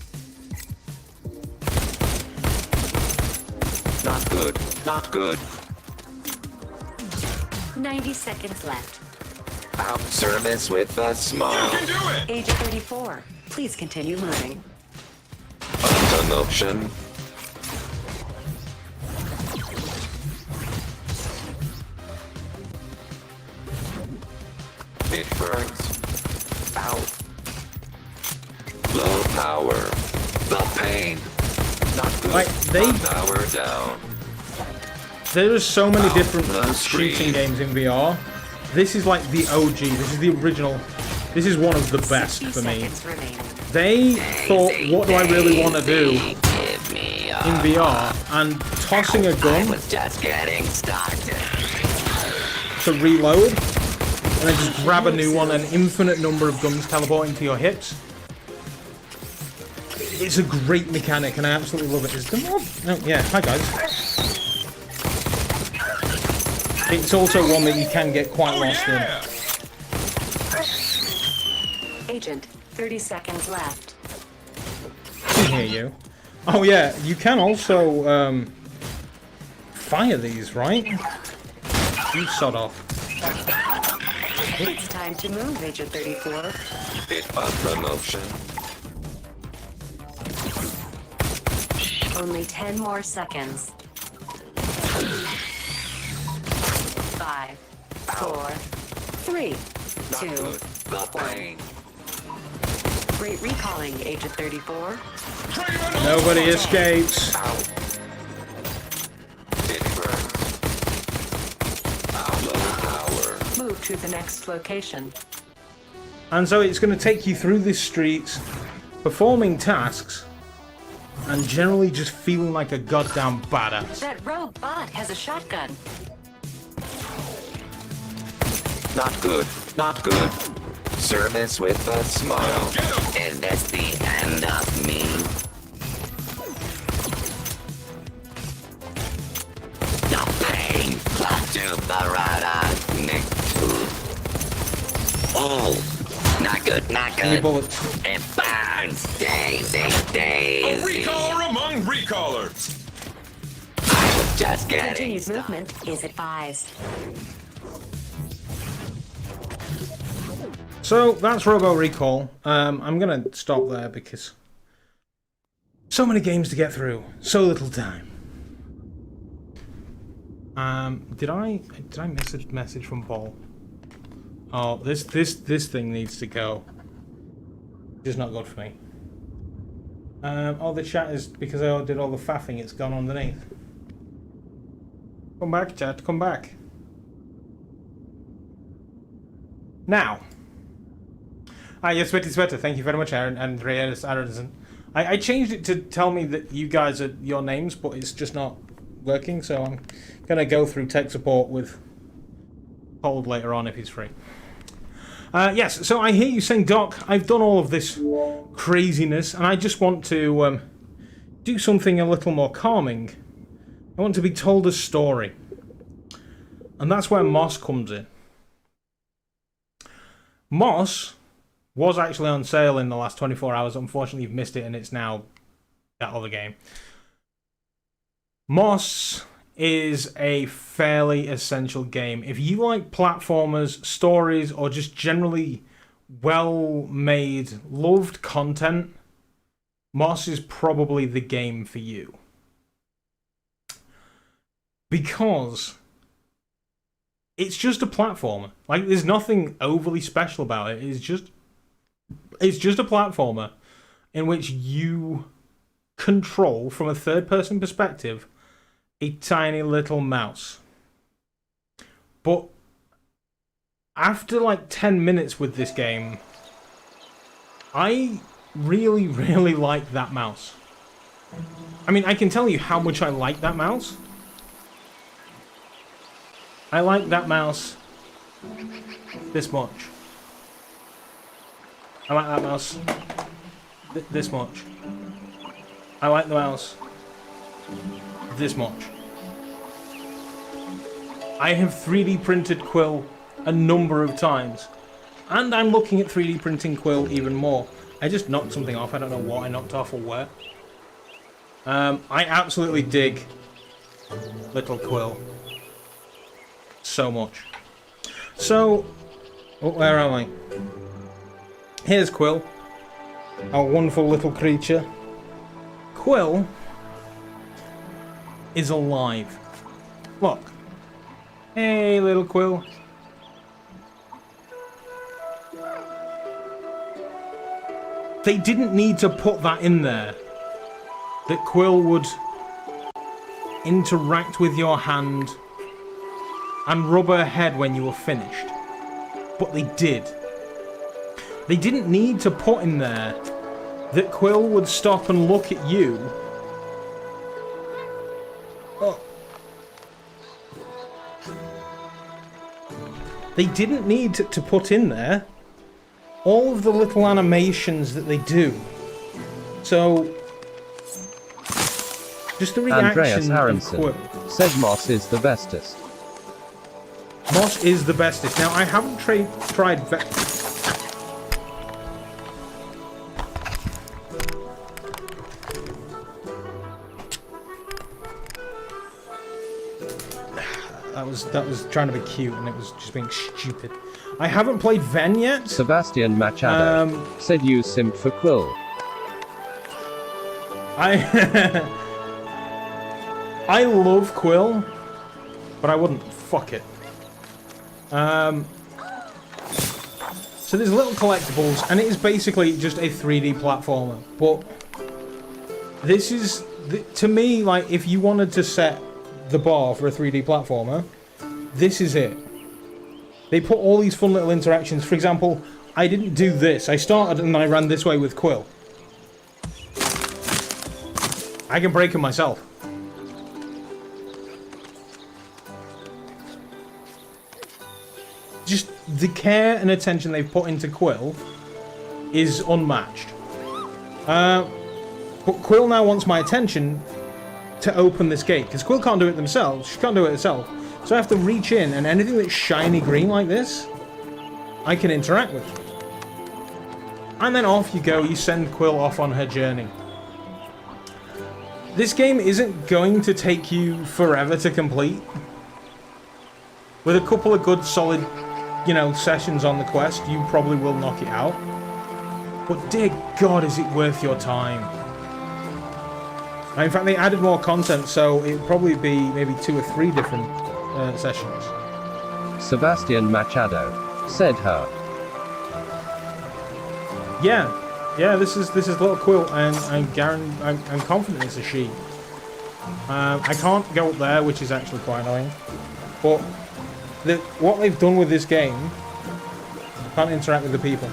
Not good. Not good. 90 seconds left. Out service with a You smile. can do it. Agent 34, please continue moving. A promotion. It burns. Out. Low power. The pain. Not good. Like, they- Power down. There's so many Ow, different the screen. shooting games in VR. This is like the OG. This is the original. This is one of the best 60 for me. seconds remaining. They thought, what do I really want to do Give me a in VR? And tossing a I gun was just getting started. to reload, and then just grab a new one, an infinite number of guns teleporting to your hips. It's a great mechanic, and I absolutely love it. Is there more? Oh, yeah. Hi, guys. It's also one that you can get quite Oh lost yeah. Agent, 30 seconds left. in. I can hear you. Oh, yeah. You can also fire these, right? You sod off. It's time to move, Agent 34. It a promotion. Only 10 more seconds. 5, 4, 3, Not 2, good. The pain. Great recalling, Agent 34. Nobody escapes. Ow. It burns. Ow, low power. Move to the next location. And so it's going to take you through the streets, performing tasks, and generally just feeling like a goddamn badass. That rogue bot has a shotgun. Not good. Not good. Service with a smile. Is this the end of me? No pain. To Barada. Oh, not good, not Any good. bullets? It burns. Daisy, A Daisy. recaller among recallers. I was just getting Continued stuff. movement is advised. So that's Robo Recall. I'm going to stop there because so many games to get through, so little time. Did I miss a message from Paul? Oh, this thing needs to go. It's not good for me. Oh, the chat is because I did all the faffing. It's gone underneath. Come back, chat. Come back. Now. Yes, Sweater. Thank you very much, Aaron. Andreas Aronson. I changed it to tell me that you guys are your names, but it's just not working. So I'm gonna go through tech support with Paul later on if he's free. Yes, so I hear you saying, Doc, I've done all of this craziness, and I just want to do something a little more calming. I want to be told a story. And that's where Moss comes in. Moss was actually on sale in the last 24 hours. Unfortunately, you've missed it, and it's now that other game. Moss is a fairly essential game. If you like platformers, stories, or just generally well-made, loved content, Moss is probably the game for you. Because it's just a platformer. Like, there's nothing overly special about it. It's just a platformer in which you control, from a third-person perspective, a tiny little mouse. But after like 10 minutes with this game, I really, really like that mouse. I mean, I can tell you how much I like that mouse. I like that mouse this much. I like that mouse this much. I like the mouse this much. I have 3D printed Quill a number of times. And I'm looking at 3D printing Quill even more. I just knocked something off. I don't know what I knocked off or where. I absolutely dig Little Quill so much. So, where am I? Here's Quill, our wonderful little creature. Quill is alive. Look. Hey, little Quill. They didn't need to put that in there. That Quill would interact with your hand and rub her head when you were finished. But they did. They didn't need to put in there that Quill would stop and look at you. Oh. They didn't need to put in there all of the little animations that they do. So, just the Andreas reaction of Aronson Quill. said Moss is the bestest. Moss is the bestest. Now, I haven't tried that was trying to be cute, and it was just being stupid. I haven't played Ven yet. Sebastian Machado said use simp for Quill. I love Quill, but I wouldn't fuck it. So there's little collectibles, and it is basically just a 3D platformer. But this is, to me, like, if you wanted to set the bar for a 3D platformer, this is it. They put all these fun little interactions. For example, I didn't do this. I started and I ran this way with Quill. I can break him myself. Just the care and attention they've put into Quill is unmatched. But Quill now wants my attention to open this gate, because Quill can't do it themselves. She can't do it herself. So I have to reach in, and anything that's shiny green like this, I can interact with. And then off you go, you send Quill off on her journey. This game isn't going to take you forever to complete. With a couple of good, solid, you know, sessions on the quest, you probably will knock it out. But dear God, is it worth your time? And in fact, they added more content, so it'd probably be maybe 2 or 3 different sessions. Sebastian Machado said her. Yeah, this is little Quill, and I'm confident it's a she. I can't go up there, which is actually quite annoying. But what they've done with this game, can't interact with the people.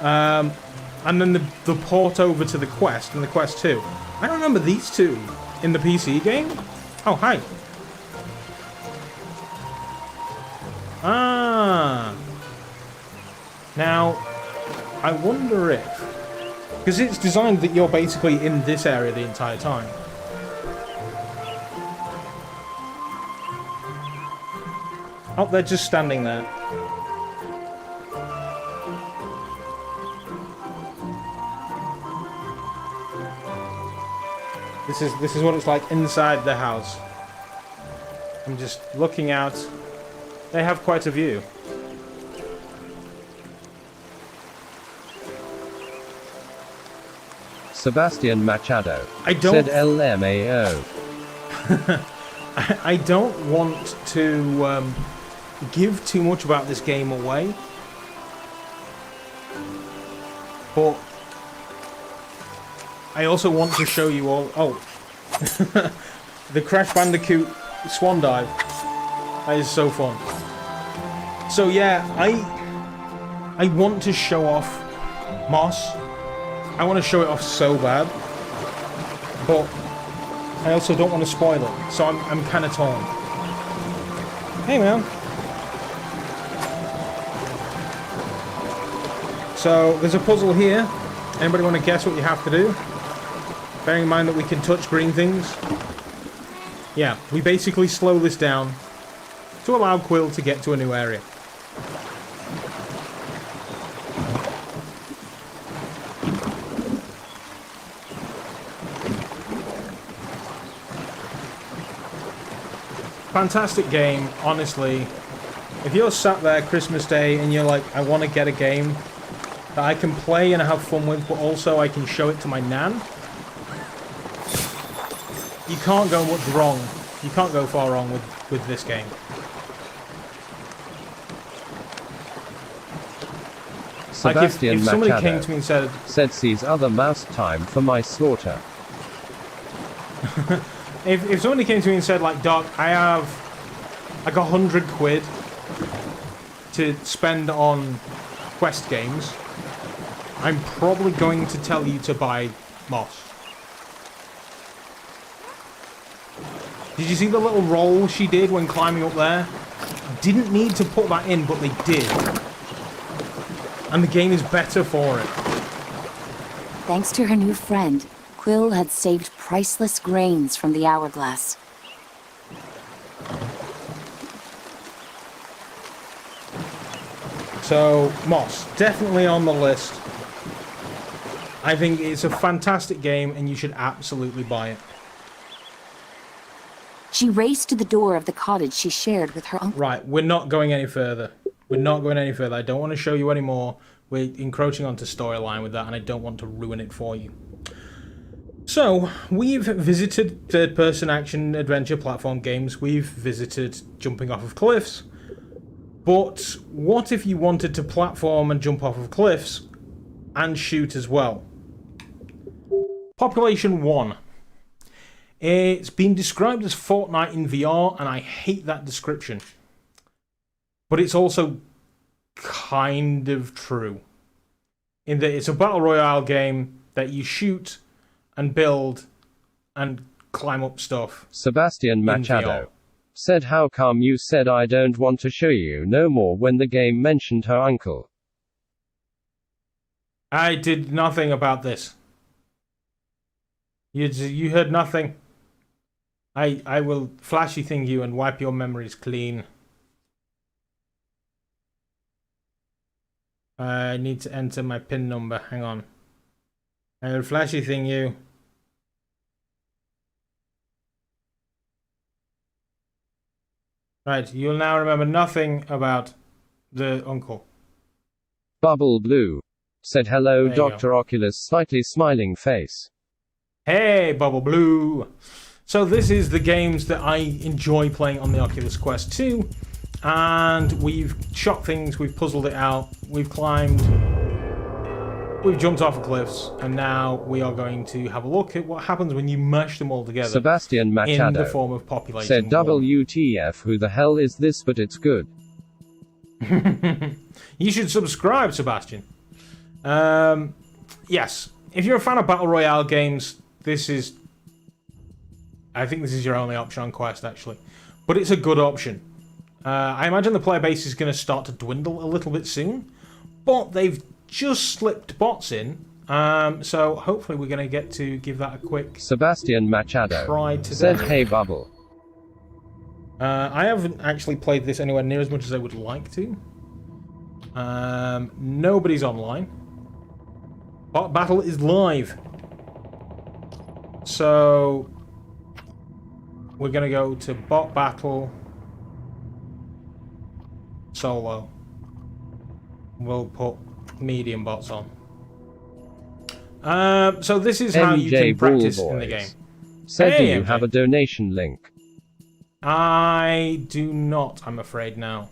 And then the port over to the Quest and the Quest 2. I don't remember these two in the PC game. Oh, hi. Ah. Now, I wonder if... Because it's designed that you're basically in this area the entire time. Oh, they're just standing there. This is what it's like inside the house. I'm just looking out. They have quite a view. Sebastian Machado said LMAO. I don't want to give too much about this game away, but I also want to show you all... Oh. The Crash Bandicoot Swan Dive. That is so fun. So yeah, I want to show off Moss. I want to show it off so bad. But I also don't want to spoil it. So I'm kind of torn. Hey, man. So there's a puzzle here. Anybody want to guess what you have to do? Bearing in mind that we can touch green things. Yeah, we basically slow this down to allow Quill to get to a new area. Fantastic game, honestly. If you're sat there Christmas Day and you're like, I want to get a game that I can play and have fun with, but also I can show it to my nan, you can't go much wrong. You can't go far wrong with this game. Sebastian like if somebody Machado came to me and said seize other mouse time for my slaughter. if somebody came to me and said, like, Doc, I have like £100 to spend on quest games, I'm probably going to tell you to buy Moss. Did you see the little roll she did when climbing up there? Didn't need to put that in, but they did. And the game is better for it. Thanks to her new friend, Quill had saved priceless grains from the hourglass. So, Moss, definitely on the list. I think it's a fantastic game and you should absolutely buy it. She raced to the door of the cottage she shared with her uncle. Right, we're not going any further. We're not going any further. I don't want to show you any more. We're encroaching onto storyline with that, and I don't want to ruin it for you. So, we've visited third-person action adventure platform games. We've visited jumping off of cliffs. But what if you wanted to platform and jump off of cliffs and shoot as well? Population 1. It's been described as Fortnite in VR, and I hate that description. but it's also kind of true. In that it's a battle royale game that you shoot and build and climb up stuff. Sebastian Machado said, how come you said I don't want to show you no more when the game mentioned her uncle? I did nothing about this. You heard nothing. I will flashy thing you and wipe your memories clean. I need to enter my PIN number. Hang on. I will flashy thing you. Right, you'll now remember nothing about the uncle. Bubble Blue said, hello, There you Dr. Oculus, slightly smiling face. Hey, Bubble Blue! So this is the games that I enjoy playing on the Oculus Quest 2. And we've shot things, we've puzzled it out, we've climbed, we've jumped off of cliffs, and now we are going to have a look at what happens when you mash them all together. Sebastian Machado in the form of population. said, WTF, who the hell is this, but it's good. You should subscribe, Sebastian. Yes, if you're a fan of Battle Royale games, I think this is your only option on Quest, actually. But it's a good option. I imagine the player base is going to start to dwindle a little bit soon, but they've just slipped bots in, so hopefully we're going to get to give that a quick Sebastian Machado try today. said, hey Bubble. I haven't actually played this anywhere near as much as I would like to. Nobody's online. Bot Battle is live. So we're going to go to Bot Battle Solo. We'll put medium bots on. So this is how you can practice in the game. Said, hey, do you MJ. have a donation link? I do not, I'm afraid, now.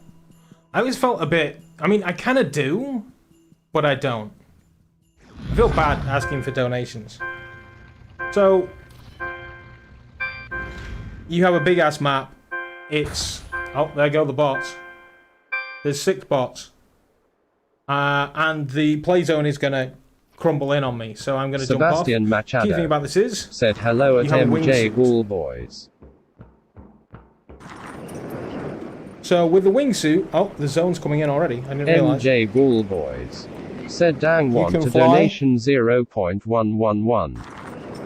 I always felt a bit... I mean, I kind of do, but I don't. I feel bad asking for donations. So, you have a big-ass map. It's... Oh, there go the bots. There's 6 bots. And the play zone is going to crumble in on me, so I'm going to jump off. Sebastian Machado Key thing about this is... said, hello at you have a MJ wingsuit. Ghoul Boys. So, with the wingsuit... Oh, the zone's coming in already. I didn't realise. MJ Ghoul Boys said, dang, want can a fly. donation 0.111.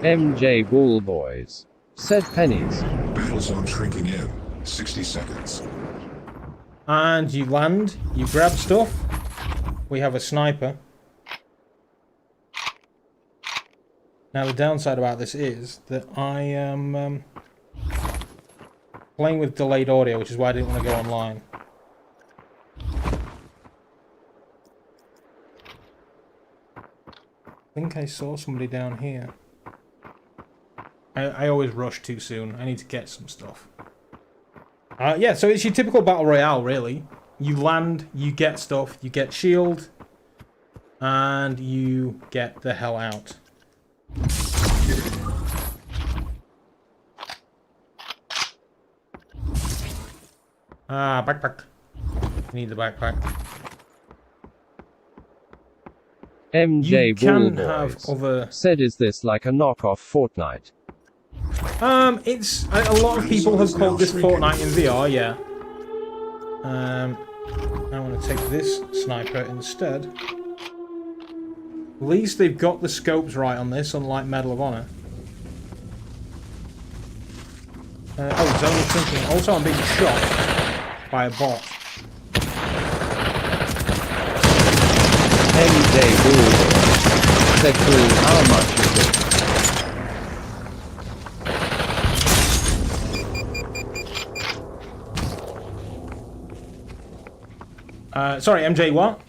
MJ Ghoul Boys said, pennies. Battle zone shrinking in. 60 seconds. And you land, you grab stuff. We have a sniper. Now the downside about this is that I am playing with delayed audio, which is why I didn't want to go online. I think I saw somebody down here. I always rush too soon. I need to get some stuff. Yeah, so it's your typical Battle Royale, really. You land, you get stuff, you get shield, and you get the hell out. Ah, backpack. I need the backpack. MJ You Ghoul can have Boys other... said, is this like a knockoff Fortnite? It's... A lot of people have called this Fortnite in VR, yeah. I want to take this sniper instead. At least they've got the scopes right on this, unlike Medal of Honor. Oh, zone is shrinking. Also, I'm being shot by a bot. MJ Ghoul Boys said, cool, how much is it? Sorry, MJ what?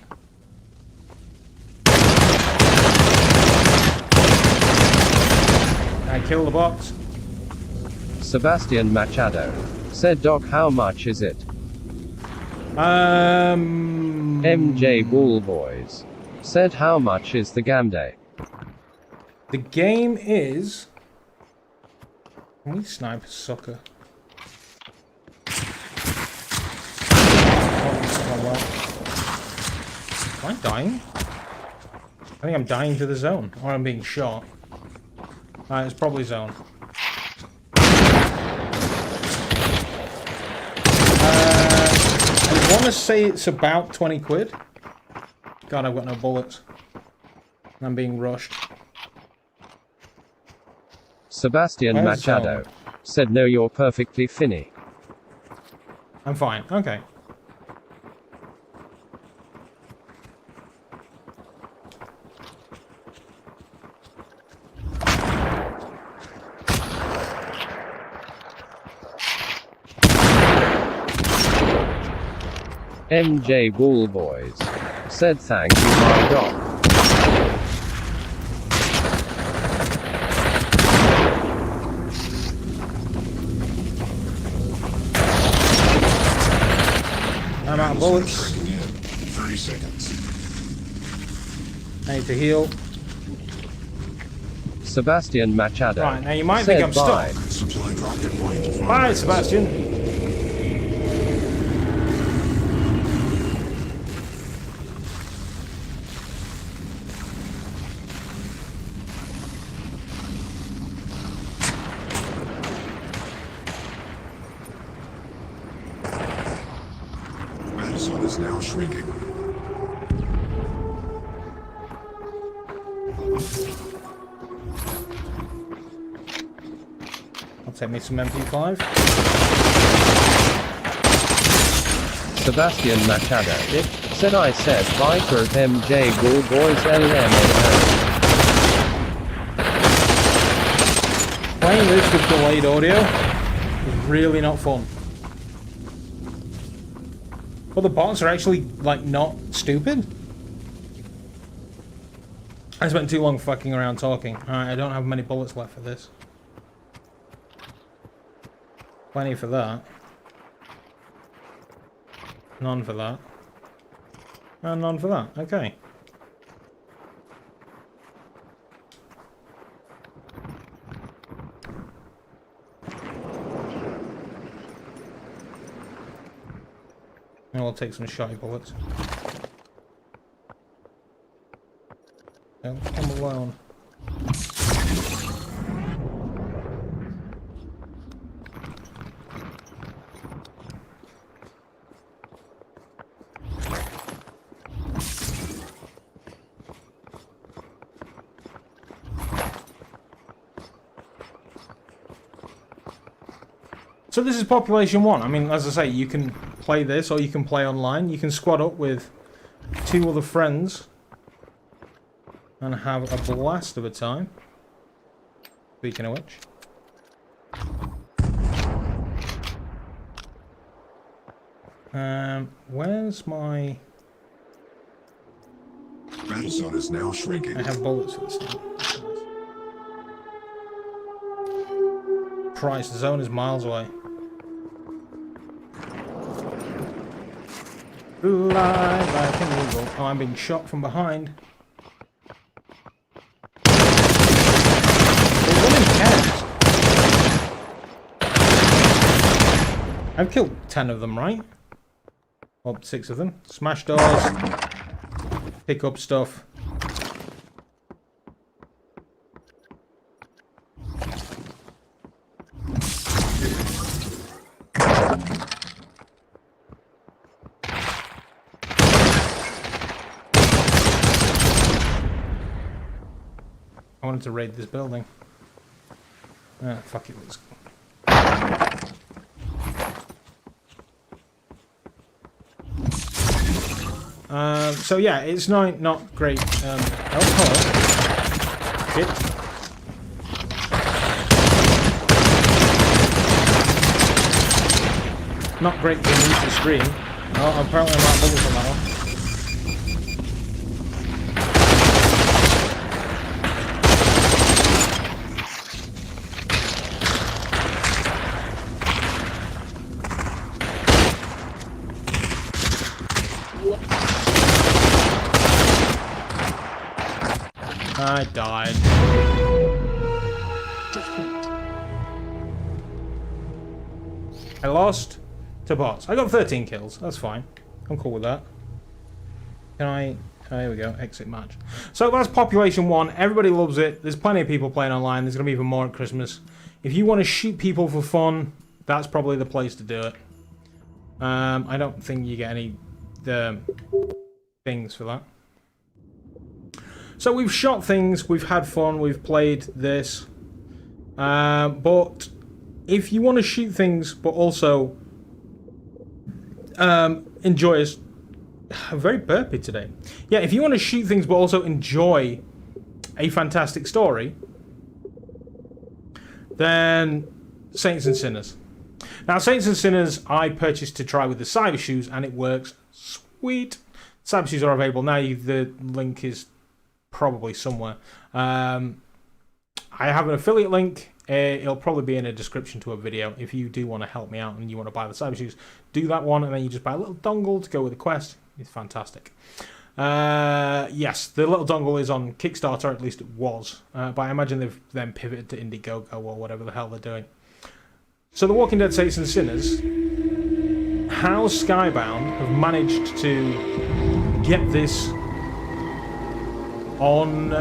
I kill the bots. Sebastian Machado said, Doc, how much is it? MJ Ghoul Boys said, how much is the game day? The game is... Sniper sucker. Oh, Am I dying? I think I'm dying to the zone, or I'm being shot. Alright, it's probably zone. I want to say it's about 20 quid. God, I've got no bullets. I'm being rushed. Sebastian Machado said, "No, you're perfectly finny." I'm fine. Okay. MJ Bull Boys said, "Thank you, my dog." I'm out of bullets. 30 seconds. I need to heal. Sebastian Machado Right, now you might said, think I'm "Bye." stuck. Supply drop deployed. Bye, Sebastian. Madison is now shrinking. I'll take me some MP5. Sebastian Machado said, "I said bye for MJ Bull Boys LMAO." Playing this with delayed audio is really not fun. But the bots are actually, like, not stupid. I spent too long fucking around talking. Alright, I don't have many bullets left for this. Plenty for that. None for that. And none for that. Okay. And we'll take some shy bullets. Don't come alone. So this is population 1. I mean, as I say, you can play this or you can play online. You can squad up with 2 other friends and have a blast of a time. Speaking of which. Where's my... Madison is now shrinking. I have bullets for this thing. Christ, the zone is miles away. Fly like an eagle. Oh, I'm being shot from behind. They're running past. I've killed 10 of them, right? Well, 6 of them. Smash doors. Pick up stuff. I wanted to raid this building. Ah, fuck it. Let's go. So yeah, it's not great. Oh, hello. Shit. Not great for me to stream. Oh, apparently I'm out of bullets on that one. I died. I lost to bots. I got 13 kills. That's fine. I'm cool with that. Can I There we go, exit match. So that's Population 1. Everybody loves it. There's plenty of people playing online. There's going to be even more at Christmas. If you want to shoot people for fun, that's probably the place to do it. I don't think you get any things for that. So we've shot things, we've had fun, we've played this. But if you want to shoot things, but also enjoy us... I'm very burpy today. Yeah, if you want to shoot things, but also enjoy a fantastic story, then Saints and Sinners. Now, Saints and Sinners, I purchased to try with the Cyber Shoes, and it works sweet. Cyber Shoes are available now. The link is probably somewhere. I have an affiliate link. It'll probably be in a description to a video. If you do want to help me out and you want to buy the Cyber Shoes, do that one, and then you just buy a little dongle to go with the quest. It's fantastic. Yes, the little dongle is on Kickstarter, at least it was. But I imagine they've then pivoted to Indiegogo or whatever the hell they're doing. So The Walking Dead Saints and Sinners, how Skybound have managed to get this on...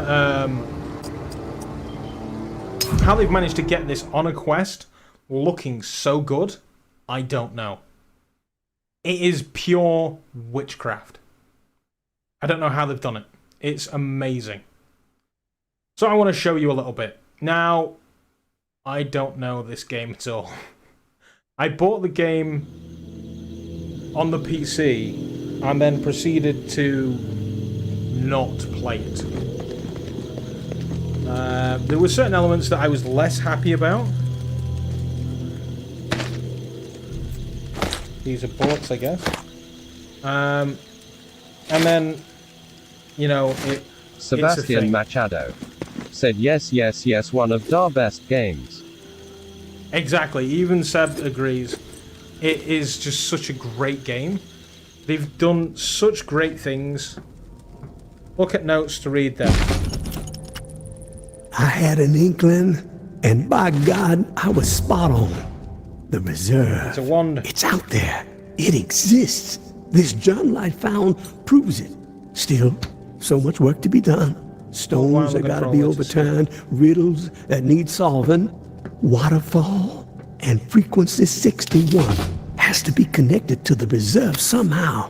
how they've managed to get this on a quest looking so good, I don't know. It is pure witchcraft. I don't know how they've done it. It's amazing. So I want to show you a little bit. Now, I don't know this game at all. I bought the game on the PC and then proceeded to not play it. There were certain elements that I was less happy about. These are bullets, I guess. And then, you know, Sebastian Machado said yes, yes, yes, one of our best games. Exactly, even Seb agrees. It is just such a great game. They've done such great things. Look at notes to read them. I had an inkling, and by God, I was spot on. The reserve. It's a wand. It's out there. It exists. This journal I found proves it. Still, so much work to be done. Stones that gotta be overturned, riddles that need solving. Waterfall and frequency 61 has to be connected to the reserve somehow.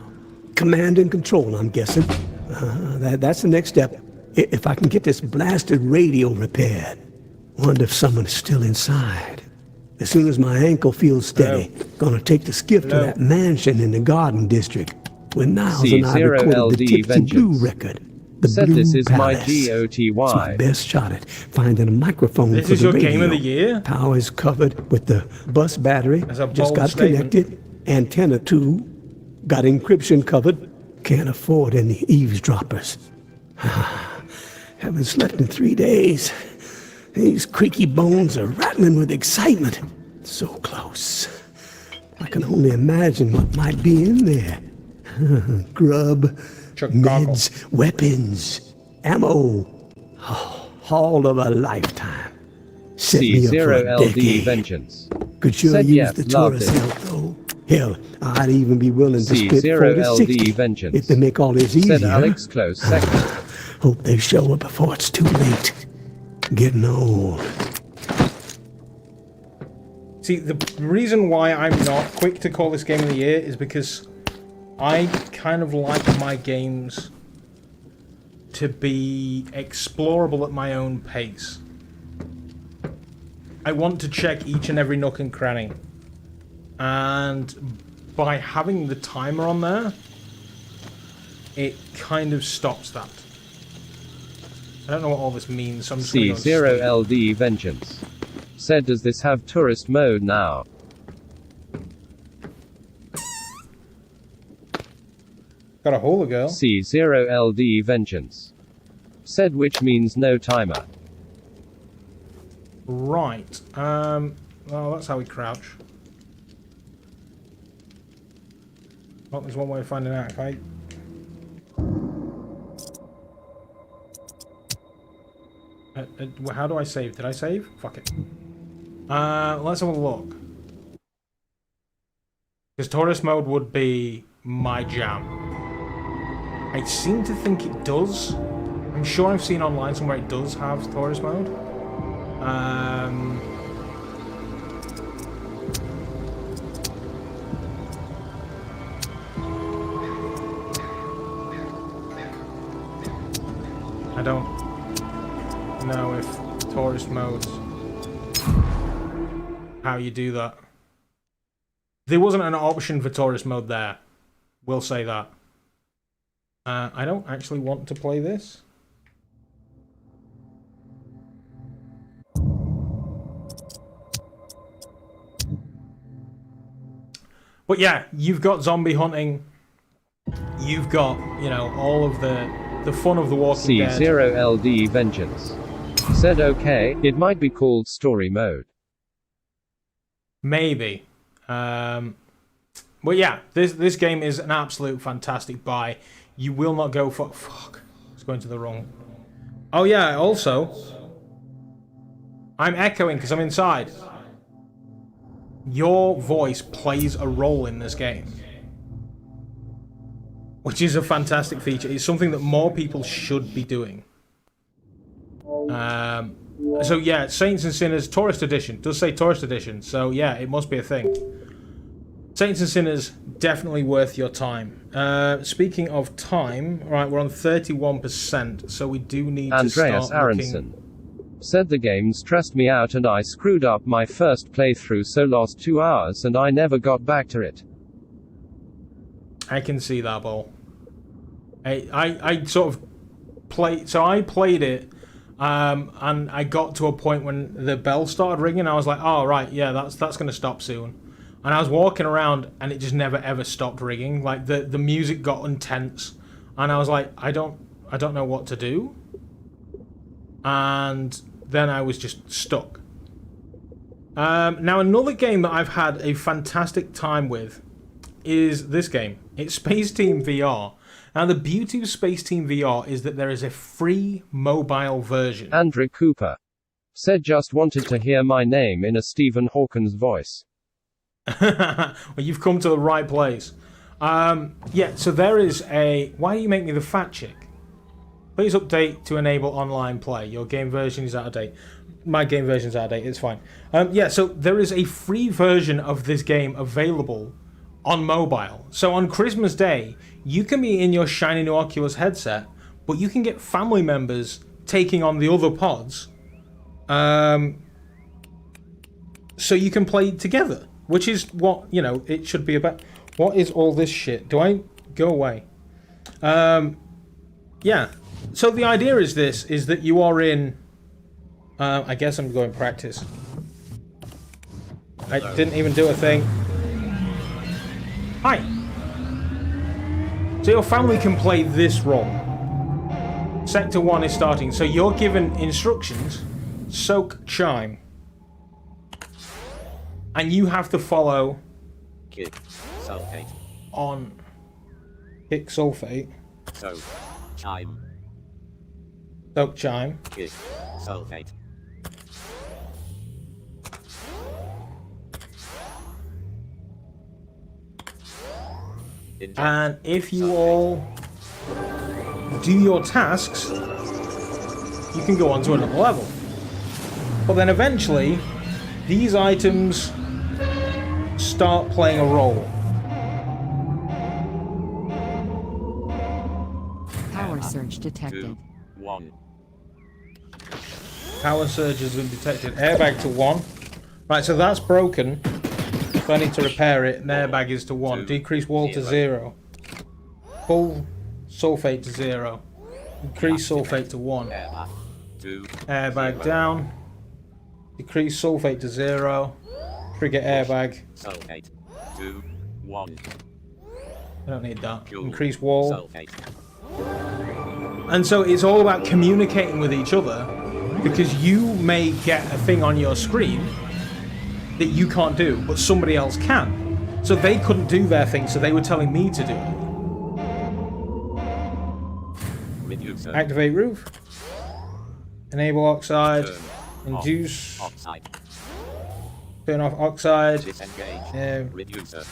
Command and control, I'm guessing. That's the next step. If I can get this blasted radio repaired. Wonder if someone's still inside. As soon as my ankle feels steady, gonna take the skiff to that mansion in the Garden District where Niles and I recorded the Tipsy Blue record. The Said Blue this is Palace. my GOTY. It's my best shot at finding a microphone This for is the your radio. game of the year? Power is covered with the bus battery. That's a Just bold got statement. connected. Antenna 2. Got encryption covered. Can't afford any eavesdroppers. Haven't slept in 3 days. These creaky bones are rattling with excitement. So close. I can only imagine what might be in there. Grub, meds, weapons, ammo. Oh, all of a lifetime. Set me up for a C0LD decade. Vengeance. Could sure Said use yes, the loved tourist it. help, though. Hell, I'd even be willing to spit C0LD 40-60 Vengeance. if they make all this easier. Said Alex Close second. Hope they show up before it's too late. Getting old. See, the reason why I'm not quick to call this game of the year is because I kind of like my games to be explorable at my own pace. I want to check each and every nook and cranny. And by having the timer on there, it kind of stops that. I don't know what all this means, so I'm just going to go C0LD Vengeance. Said does this have tourist mode now? Got a hole, girl. C0LD Vengeance. Said which means no timer. Right. Well, that's how we crouch. Well, there's one way of finding out. If I... how do I save? Did I save? Fuck it. Let's have a look. Because tourist mode would be my jam. I seem to think it does. I'm sure I've seen online somewhere it does have tourist mode. I don't know if tourist modes, how you do that. There wasn't an option for tourist mode there. We'll say that. I don't actually want to play this. But yeah, you've got zombie hunting. You've got, you know, all of the fun of The Walking Dead. C0LD Vengeance said okay, it might be called story mode. Maybe. But yeah, this game is an absolute fantastic buy. You will not go for... Fuck. It's going to the wrong... Oh yeah, also... I'm echoing because I'm inside. Your voice plays a role in this game. Which is a fantastic feature. It's something that more people should be doing. So yeah, Saints and Sinners Tourist Edition. It does say Tourist Edition, so yeah, it must be a thing. Saints and Sinners, definitely worth your time. Speaking of time, right, we're on 31%, so we do need to start Andreas Aronson said the game stressed me out and I screwed up my first playthrough, so lost 2 hours and I never got back to it. I can see that, Ball. I sort of played... So I played it, and I got to a point when the bell started ringing. I was like, oh, right, yeah, that's going to stop soon. And I was walking around, and it just never, ever stopped ringing. Like, the music got intense. And I was like, I don't know what to do. And then I was just stuck. Now, another game that I've had a fantastic time with is this game. It's Space Team VR. Now, the beauty of Space Team VR is that there is a free mobile version. Andrew Cooper said just wanted to hear my name in a Stephen Hawkins voice. Well, you've come to the right place. Yeah, so there is a... Why do you make me the fat chick? Please update to enable online play. Your game version is out of date. My game version is out of date. It's fine. Yeah, so there is a free version of this game available on mobile. So on Christmas Day, you can be in your shiny new Oculus headset, but you can get family members taking on the other pods, so you can play together, which is what, you know, it should be about. What is all this shit? Do I go away? Yeah. So the idea is this, is that you are in... I guess I'm going practice. I didn't even do a thing. Hi. So your family can play this role. Sector 1 is starting. So you're given instructions. Soak chime. And you have to follow... Kick sulfate. On... Kick sulfate. Soak chime. Soak chime. Kick sulfate. And if you all do your tasks, you can go on to another level. But then eventually, these items start playing a role. Power surge detected. 2, 1. Power surge has been detected. Airbag to 1. Right, so that's broken. If I need to repair it, airbag is to 1. Decrease wall to 0. Full sulfate to 0. Increase sulfate to 1. Airbag down. Decrease sulfate to 0. Trigger airbag. Sulfate. 2, 1. I don't need that. Increase wall. And so it's all about communicating with each other, because you may get a thing on your screen that you can't do, but somebody else can. So they couldn't do their thing, so they were telling me to do it. Activate roof. Enable oxide. Induce. Oxide. Turn off oxide. Disengage. Reducer.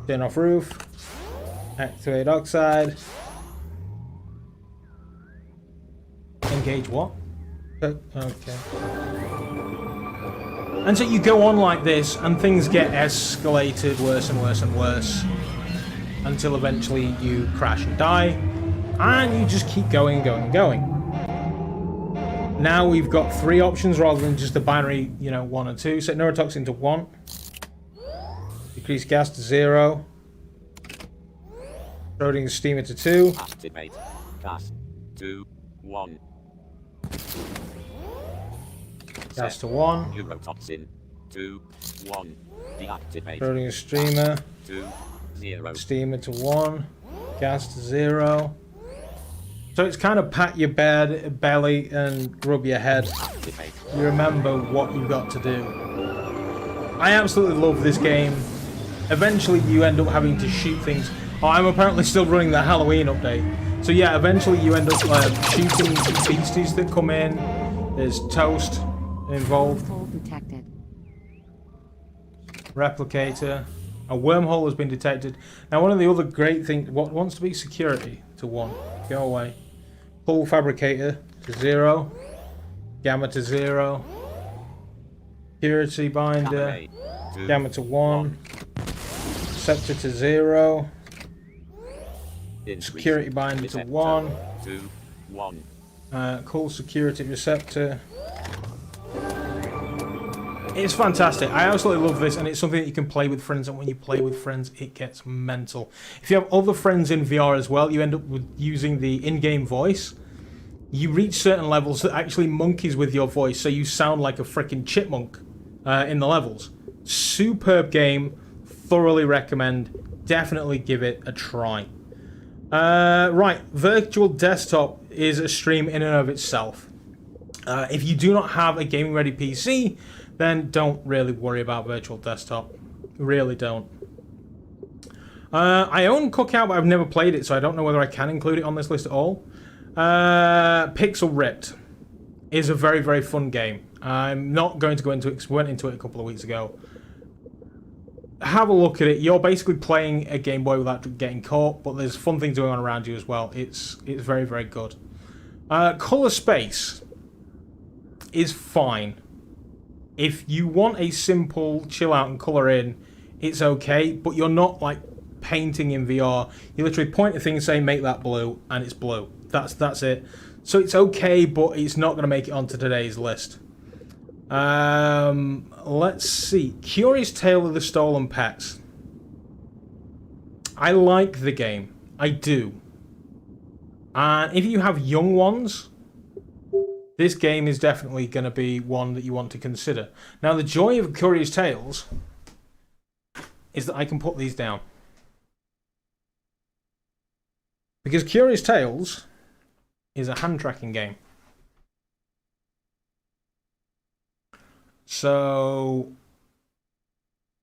Turn off roof. Activate oxide. Engage what? Okay. And so you go on like this, and things get escalated worse and worse and worse, until eventually you crash and die, and you just keep going and going and going. Now we've got 3 options rather than just the binary, 1 and 2. Set neurotoxin to 1. Decrease gas to 0. Loading steamer to 2. Activate gas to 1. Gas to 1. Neurotoxin to 1. Deactivate. Loading a steamer. To 0. Steamer to 1. Gas to 0. So it's kind of pat your belly and rub your head. You remember what you've got to do. I absolutely love this game. Eventually you end up having to shoot things. Oh, I'm apparently still running the Halloween update. So yeah, eventually you end up shooting beasties that come in. There's toast involved. Detected. Replicator. A wormhole has been detected. Now one of the other great things, what wants to be security to 1. Go away. Pull fabricator to 0. Gamma to 0. Security binder. Gamma to 1. Scepter to 0. Security binder to 1. Call security receptor. It's fantastic. I absolutely love this, and it's something that you can play with friends, and when you play with friends, it gets mental. If you have other friends in VR as well, you end up with using the in-game voice. You reach certain levels that actually monkeys with your voice, so you sound like a freaking chipmunk in the levels. Superb game. Thoroughly recommend. Definitely give it a try. Right, Virtual Desktop is a stream in and of itself. If you do not have a gaming-ready PC, then don't really worry about Virtual Desktop. Really don't. I own Cookout, but I've never played it, so I don't know whether I can include it on this list at all. Pixel Ripped is a very, very fun game. I'm not going to go into it because we went into it a couple of weeks ago. Have a look at it. You're basically playing a Game Boy without getting caught, but there's fun things going on around you as well. It's very, very good. Color Space is fine. If you want a simple chill out and color in, it's okay, but you're not like painting in VR. You literally point a thing and say make that blue, and it's blue. That's it. So it's okay, but it's not going to make it onto today's list. Let's see. Curious Tale of the Stolen Pets. I like the game. I do. And if you have young ones, this game is definitely going to be one that you want to consider. Now, the joy of Curious Tales is that I can put these down. Because Curious Tales is a hand tracking game. So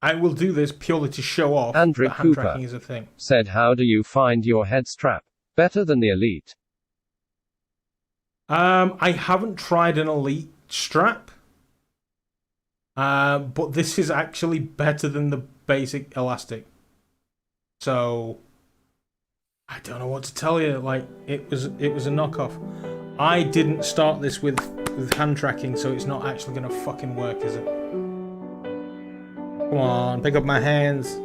I will do this purely to show off Andrew that hand Cooper tracking is a thing. Said, how do you find your head strap? Better than the Elite? I haven't tried an Elite strap. But this is actually better than the basic elastic. So I don't know what to tell you. Like it was a knockoff. I didn't start this with hand tracking, so it's not actually gonna fucking work, is it? Come on, pick up my hands.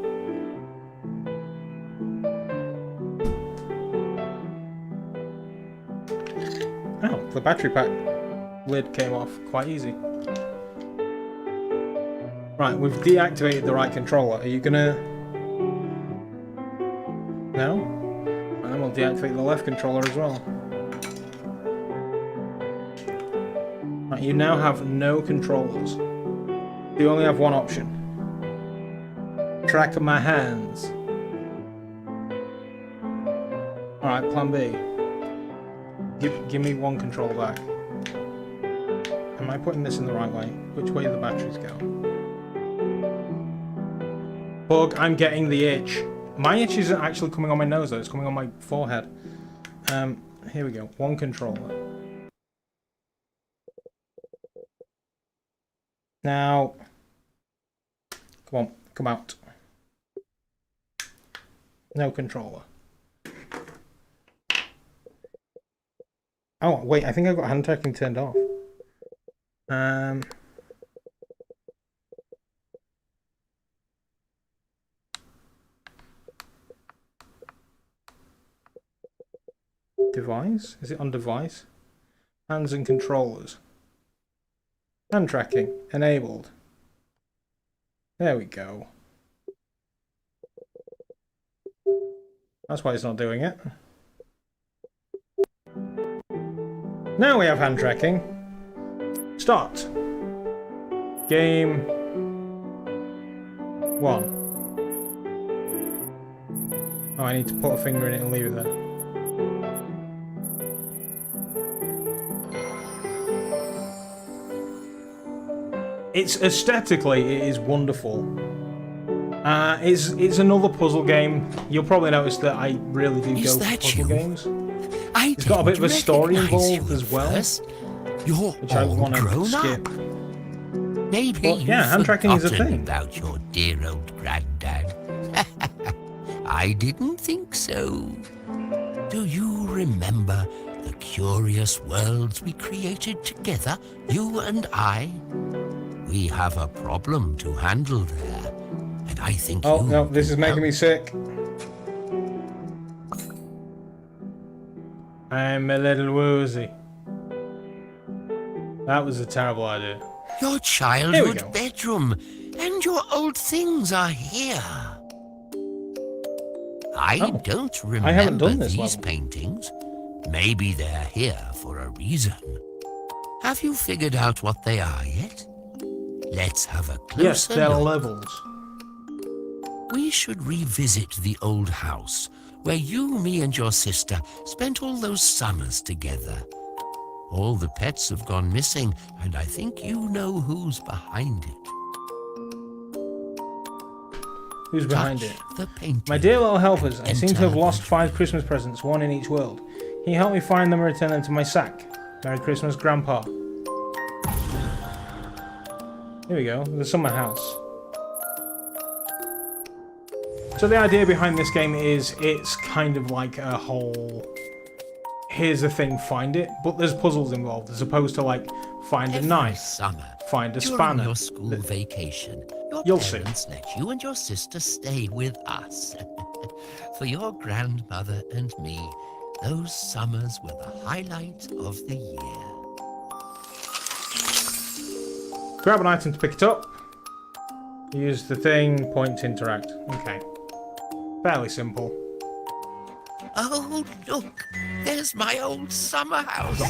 Oh, the battery pack lid came off quite easy. Right, we've deactivated the right controller. Are you gonna... No? And then we'll deactivate the left controller as well. Right, you now have no controllers. You only have one option. Track of my hands. Alright, plan B. Give me one controller back. Am I putting this in the right way? Which way do the batteries go? Bug, I'm getting the itch. My itch isn't actually coming on my nose though, it's coming on my forehead. Here we go. One controller. Now, come on, come out. No controller. Oh, wait, I think I've got hand tracking turned off. Device? Is it on device? Hands and controllers. Hand tracking enabled. There we go. That's why it's not doing it. Now we have hand tracking. Start. Game 1. Oh, I need to put a finger in it and leave it there. It's aesthetically, it is wonderful. It's another puzzle game. You'll probably notice that I really do go for puzzle games. It's got a bit of a story involved as well, which I want to skip. Maybe but yeah, hand tracking is a thing. About your dear old granddad. I didn't think so. Do you remember the curious worlds we created together, you and I? We have a problem to handle there, and I think oh no, this is making me sick. I'm a little woozy. That was a terrible idea. Your childhood bedroom and your old things are here. I don't remember I haven't done this these level. paintings. Maybe they're here for a reason. Have you figured out what they are yet? Let's have a closer Yes, they're look. levels. We should revisit the old house where you, me, and your sister spent all those summers together. All the pets have gone missing, and I think you know who's behind it. Who's behind it? The painting. My dear little helpers, I seem to have lost 5 Christmas presents, one in each world. Can you help me find them and return them to my sack? Merry Christmas, Grandpa. Here we go, the summer house. So the idea behind this game is it's kind of like a whole... Here's the thing, find it, but there's puzzles involved, as opposed to like, find a knife, find a spanner. During your school vacation, your parents let you and your sister stay with us. For your grandmother and me, those summers were the highlight of the year. Grab an item to pick it up. Use the thing, point to interact. Okay. Fairly simple. Oh, look! There's my old summer house,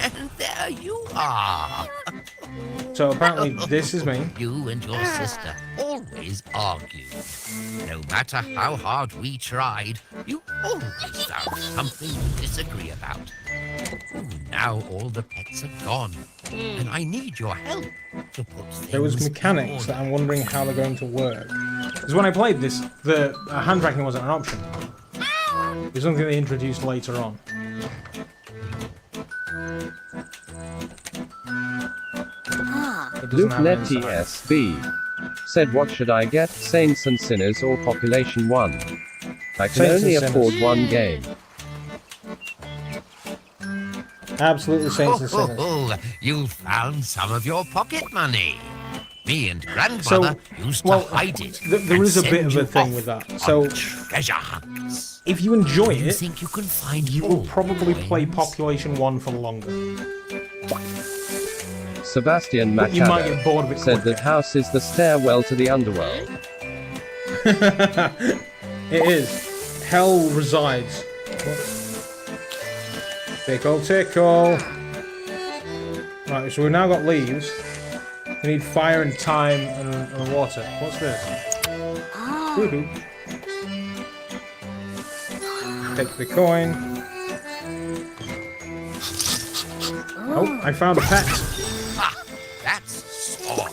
and there you are. So apparently this is me. You and your sister always argued. No matter how hard we tried, you always found something to disagree about. Now all the pets are gone, and I need your help to put things There was mechanics that I'm wondering how they're going to work. Because when I played this, the hand tracking wasn't an option. It was something they introduced later on. Luke Letty SB said, what should I get, Saints and Sinners or Population 1? I can Saints only and afford Sinners. one game. Absolutely Saints and Sinners. You found some of your pocket money. Me and grandmother used to hide it. There is a bit of a thing with that. So, treasure hunts. if you enjoy You it, think you can find you will probably play Population 1 for longer. Sebastian But you might get bored Machado of it said quicker. that house is the stairwell to the underworld. It is. Hell resides. Tickle, tickle. Right, so we've now got leaves. We need fire and time and water. What's this? Woohoo. Take the coin. Oh, I found a pet. Ha! That's smart.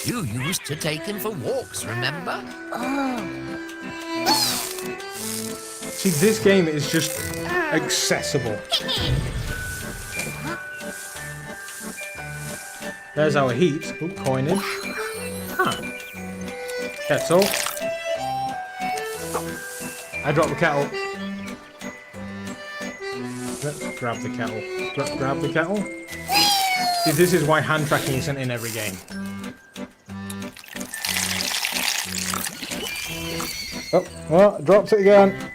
You used to take him for walks, remember? See, this game is just accessible. There's our heat. Ooh, coinage. Huh. Kettle. I dropped the kettle. Let's grab the kettle. Grab the kettle. See, this is why hand tracking isn't in every game. Oh, dropped it again.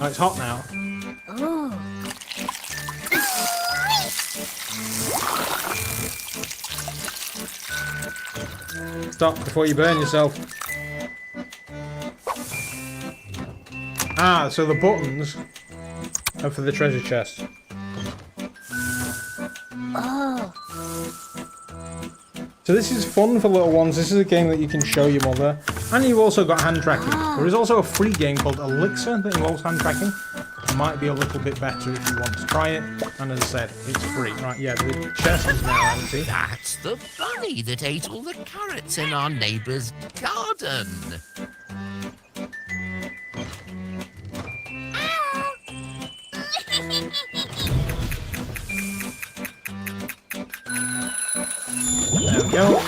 Oh, it's hot now. Oh. Stop before you burn yourself. Ah, so the buttons are for the treasure chest. Oh. So this is fun for little ones. This is a game that you can show your mother. And you've also got hand tracking. There is also a free game called Elixir that involves hand tracking. It might be a little bit better if you want to try it. And as I said, it's free. Right, yeah, the chest is now empty. That's the bunny that ate all the carrots in our neighbour's garden. There we go.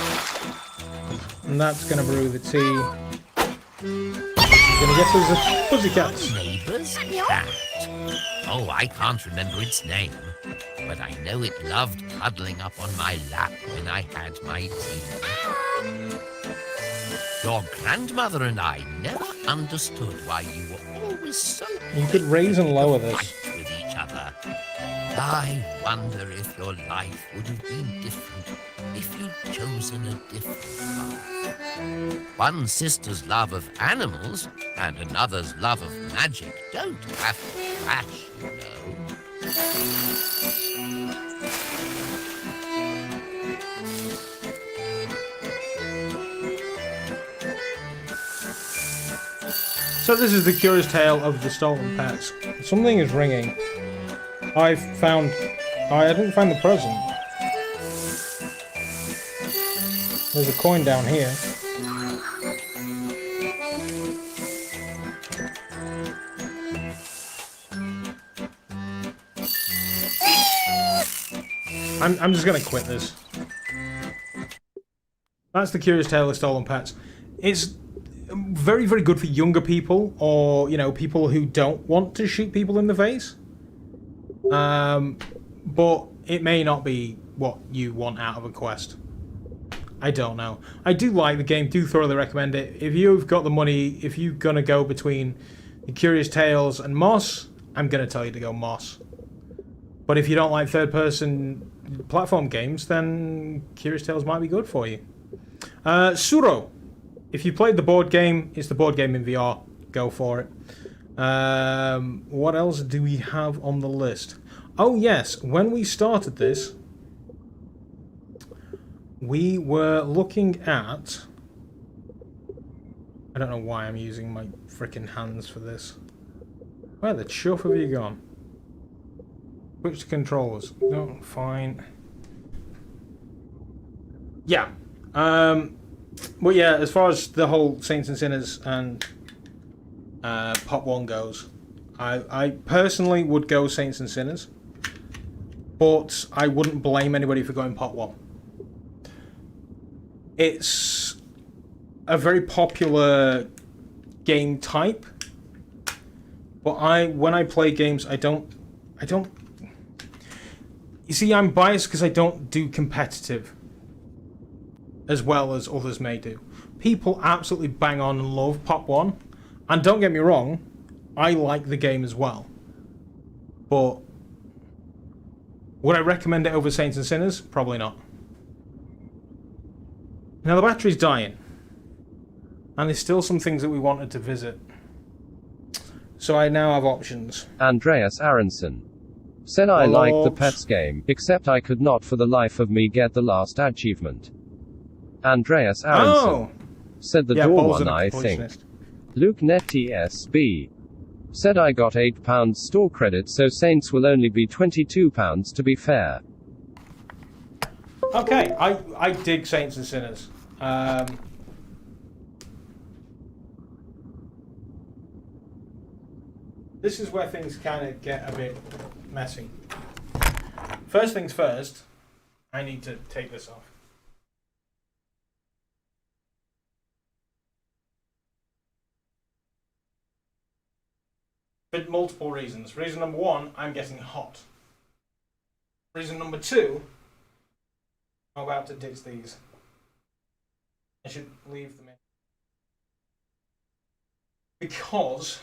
And that's going to brew the tea. Gonna get us the pussycats. Neighbour's cat. Oh, I can't remember its name, but I know it loved cuddling up on my lap when I had my tea. Your grandmother and I never understood why you were always so You could raise and lower this. fight with each other. I wonder if your life would have been different if you'd chosen a different path. One sister's love of animals and another's love of magic don't have to clash, you know. So this is the curious tale of the stolen pets. Something is ringing. I didn't find the present. There's a coin down here. I'm just gonna quit this. That's the curious tale of stolen pets. It's very, very good for younger people, or, you know, people who don't want to shoot people in the face. But it may not be what you want out of a quest. I don't know. I do like the game, do thoroughly recommend it. If you've got the money, if you're gonna go between the Curious Tales and Moss, I'm gonna tell you to go Moss. But if you don't like third-person platform games, then Curious Tales might be good for you. Suro. If you played the board game, it's the board game in VR. Go for it. What else do we have on the list? Oh yes, when we started this, we were looking at... I don't know why I'm using my frickin' hands for this. Where the chuff have you gone? Switch to controllers. No, fine. Yeah. But yeah, as far as the whole Saints and Sinners and Pop 1 goes, I personally would go Saints and Sinners, but I wouldn't blame anybody for going Pop 1. It's a very popular game type, but when I play games, I don't. You see, I'm biased because I don't do competitive as well as others may do. People absolutely bang on and love Pop 1. And don't get me wrong, I like the game as well. But would I recommend it over Saints and Sinners? Probably not. Now the battery's dying. And there's still some things that we wanted to visit. So I now have options. Andreas Aronson said I liked the Pets game, except I could not for the life of me get the last achievement. Andreas Aronson said the door one, I think. Luke Netty SB said I got £8 store credit, so Saints will only be £22 to be fair. Okay, I dig Saints and Sinners. This is where things kind of get a bit messy. First things first, I need to take this off. for multiple reasons. Reason number one, I'm getting hot. Reason number two, I'm about to ditch these. I should leave them in. Because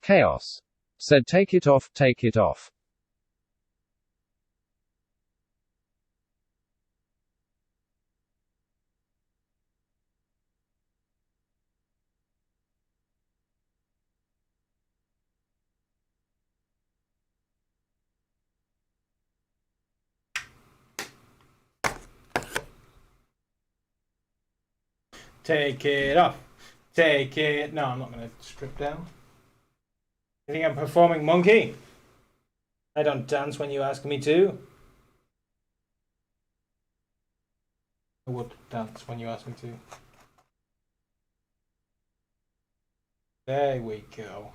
Chaos said, take it off, take it off. take it off. Take it. No, I'm not going to strip down. You think I'm performing monkey? I don't dance when you ask me to. I would dance when you ask me to. There we go.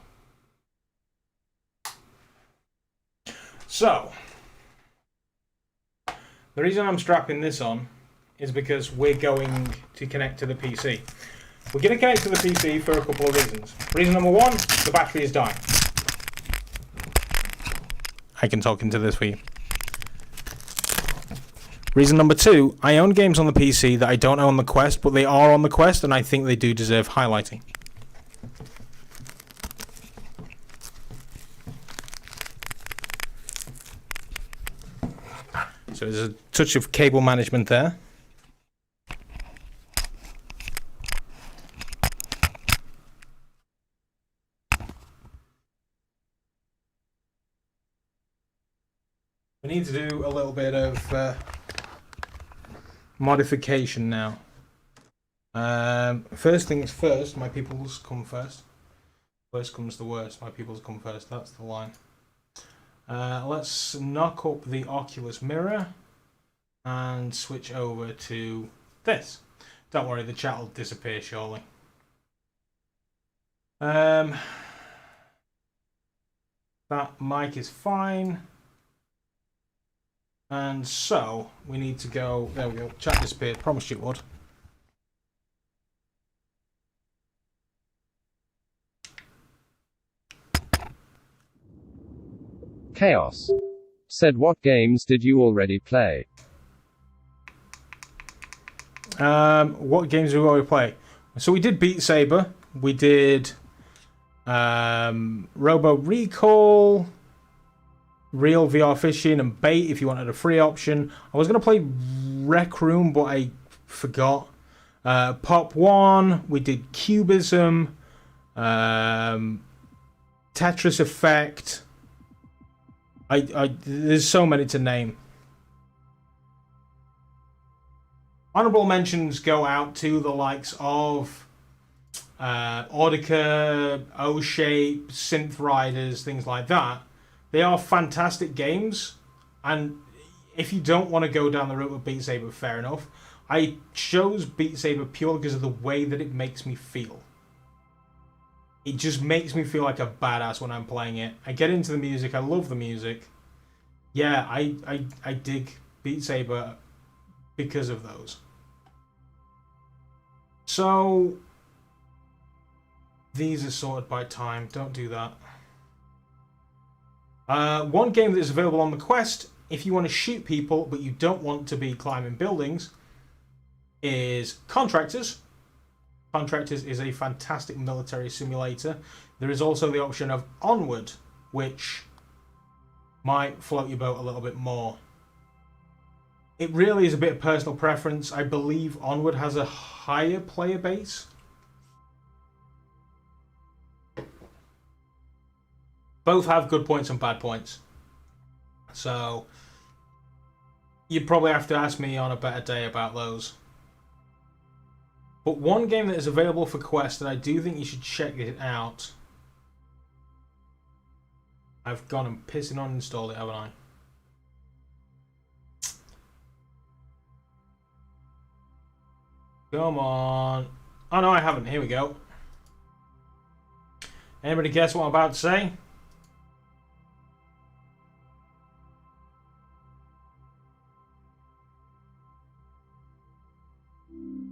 So, the reason I'm strapping this on is because we're going to connect to the PC. We're going to connect to the PC for a couple of reasons. Reason number one, the battery is dying. I can talk into this for you. Reason number two, I own games on the PC that I don't own on the Quest, but they are on the Quest, and I think they do deserve highlighting. So there's a touch of cable management there. We need to do a little bit of modification now. First things first, my peoples come first. Worst comes the worst, my peoples come first. That's the line. Let's knock up the Oculus mirror and switch over to this. Don't worry, the chat will disappear shortly. That mic is fine. And so, we need to go... There we go. Chat disappeared. Promised you it would. Chaos said, what games did you already play? What games did we already play? So we did Beat Saber. We did Robo Recall, Real VR Fishing, and Bait if you wanted a free option. I was going to play Rec Room, but I forgot. Pop 1, we did Cubism, Tetris Effect. There's so many to name. Honorable mentions go out to the likes of Audica, O-Shape, Synth Riders, things like that. They are fantastic games, and if you don't want to go down the route of Beat Saber, fair enough. I chose Beat Saber purely because of the way that it makes me feel. It just makes me feel like a badass when I'm playing it. I get into the music, I love the music. Yeah, I dig Beat Saber because of those. So, these are sorted by time, don't do that. One game that is available on the Quest, if you want to shoot people but you don't want to be climbing buildings, is Contractors. Contractors is a fantastic military simulator. There is also the option of Onward, which might float your boat a little bit more. It really is a bit of personal preference. I believe Onward has a higher player base. Both have good points and bad points. So, you'd probably have to ask me on a better day about those. But one game that is available for Quest that I do think you should check it out I've gone and pissing uninstalled it, haven't I? Come on. Oh no, I haven't. Here we go. Anybody guess what I'm about to say?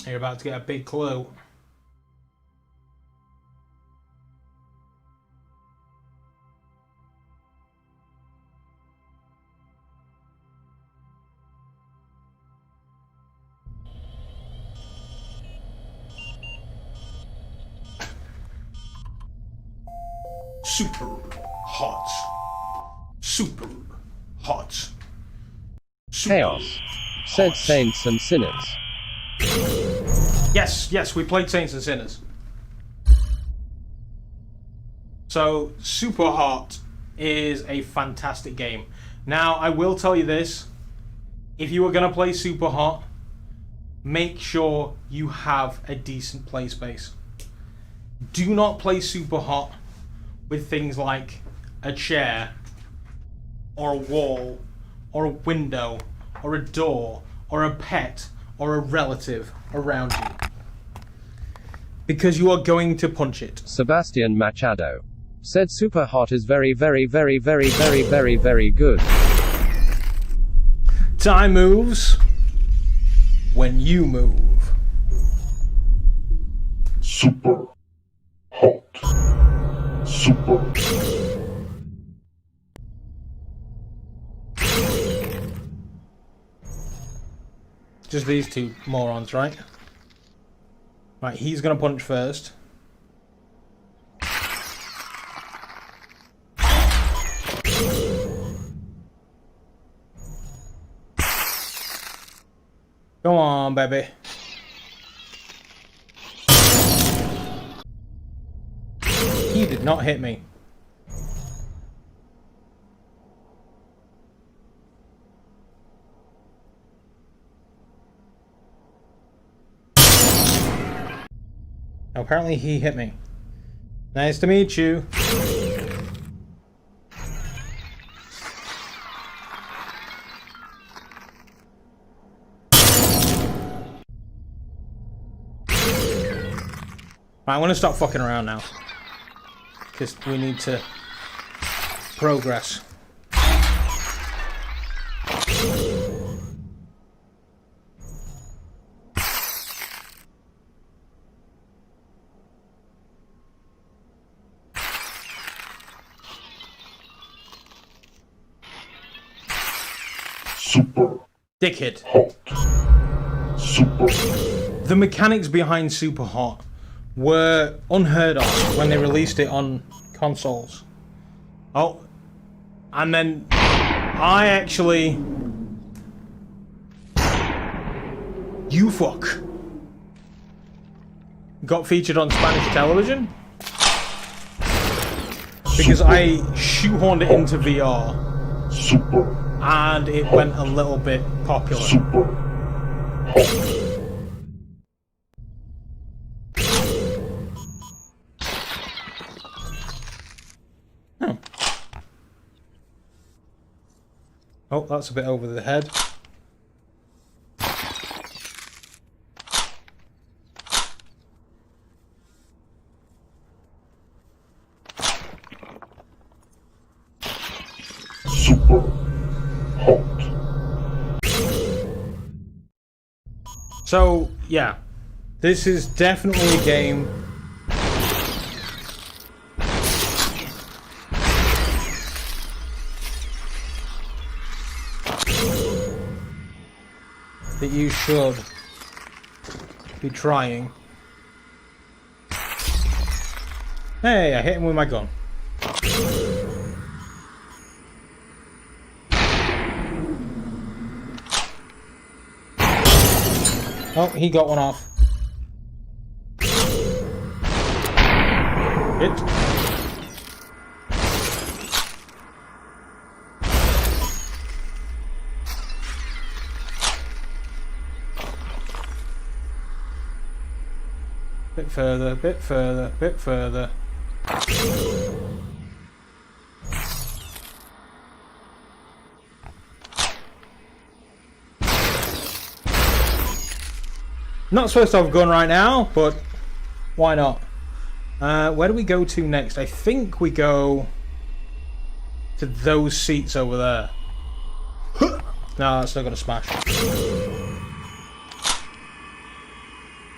You're about to get a big clue. Super hot. Super hot. Chaos. Said Saints and Sinners. Yes, we played Saints and Sinners. So, Super Hot is a fantastic game. Now, I will tell you this. If you are going to play Super Hot, make sure you have a decent play space. Do not play Super Hot with things like a chair, or a wall, or a window, or a door, or a pet, or a relative around you. Because you are going to punch it. Sebastian Machado said Super Hot is very, very, very, very, very, very, very good. Time moves when you move. Super hot. Super. Just these two morons, right? Right, he's gonna punch first. Come on, baby. He did not hit me. Apparently he hit me. Nice to meet you. Right, I'm gonna stop fucking around now. Because we need to progress. Super. Dickhead. Hot. Super. The mechanics behind Super Hot were unheard of when they released it on consoles. Oh, and then I actually... You fuck. Got featured on Spanish television because I shoehorned it into VR. Super. And it went a little bit popular. Super. Oh. Oh, that's a bit over the head. Super. So, yeah, this is definitely a game that you should be trying. Hey, I hit him with my gun. Oh, he got one off. Hit. Bit further, bit further, bit further. Not supposed to have a gun right now, but why not? Where do we go to next? I think we go to those seats over there. No, that's not going to smash.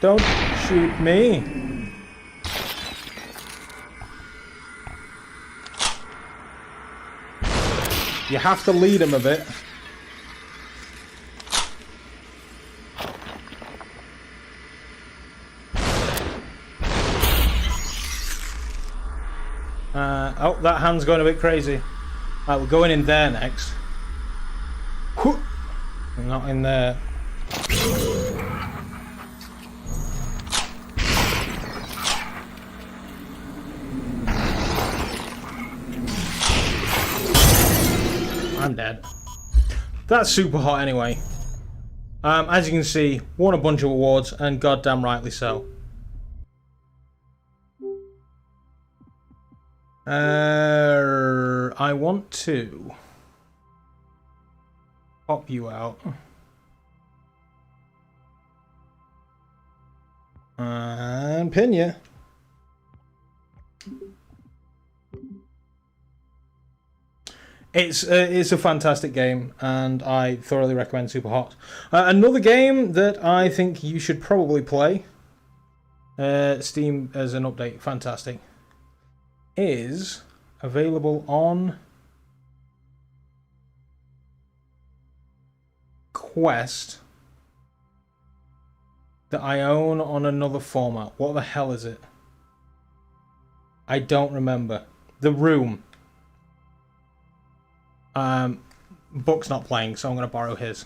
Don't shoot me. You have to lead him a bit. Oh, that hand's going a bit crazy. Right, we're going in there next. Not in there. I'm dead. That's super hot anyway. As you can see, won a bunch of awards, and goddamn rightly so. I want to pop you out. And pin you. It's a fantastic game, and I thoroughly recommend Superhot. Another game that I think you should probably play, Steam as an update, fantastic, is available on Quest that I own on another format. What the hell is it? I don't remember. The Room. Book's not playing, so I'm going to borrow his.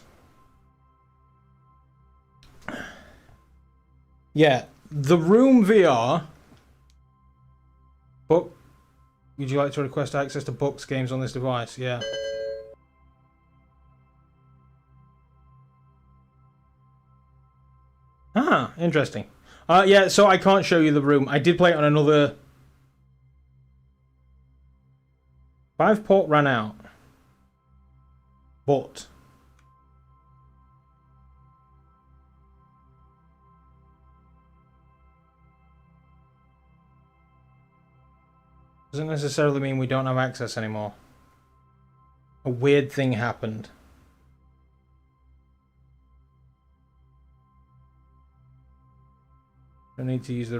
Yeah, The Room VR. Book. Would you like to request access to Book's games on this device? Yeah. Ah, interesting. Yeah, so I can't show you The Room. I did play it on another... 5 port ran out. But... doesn't necessarily mean we don't have access anymore. A weird thing happened. I need to use the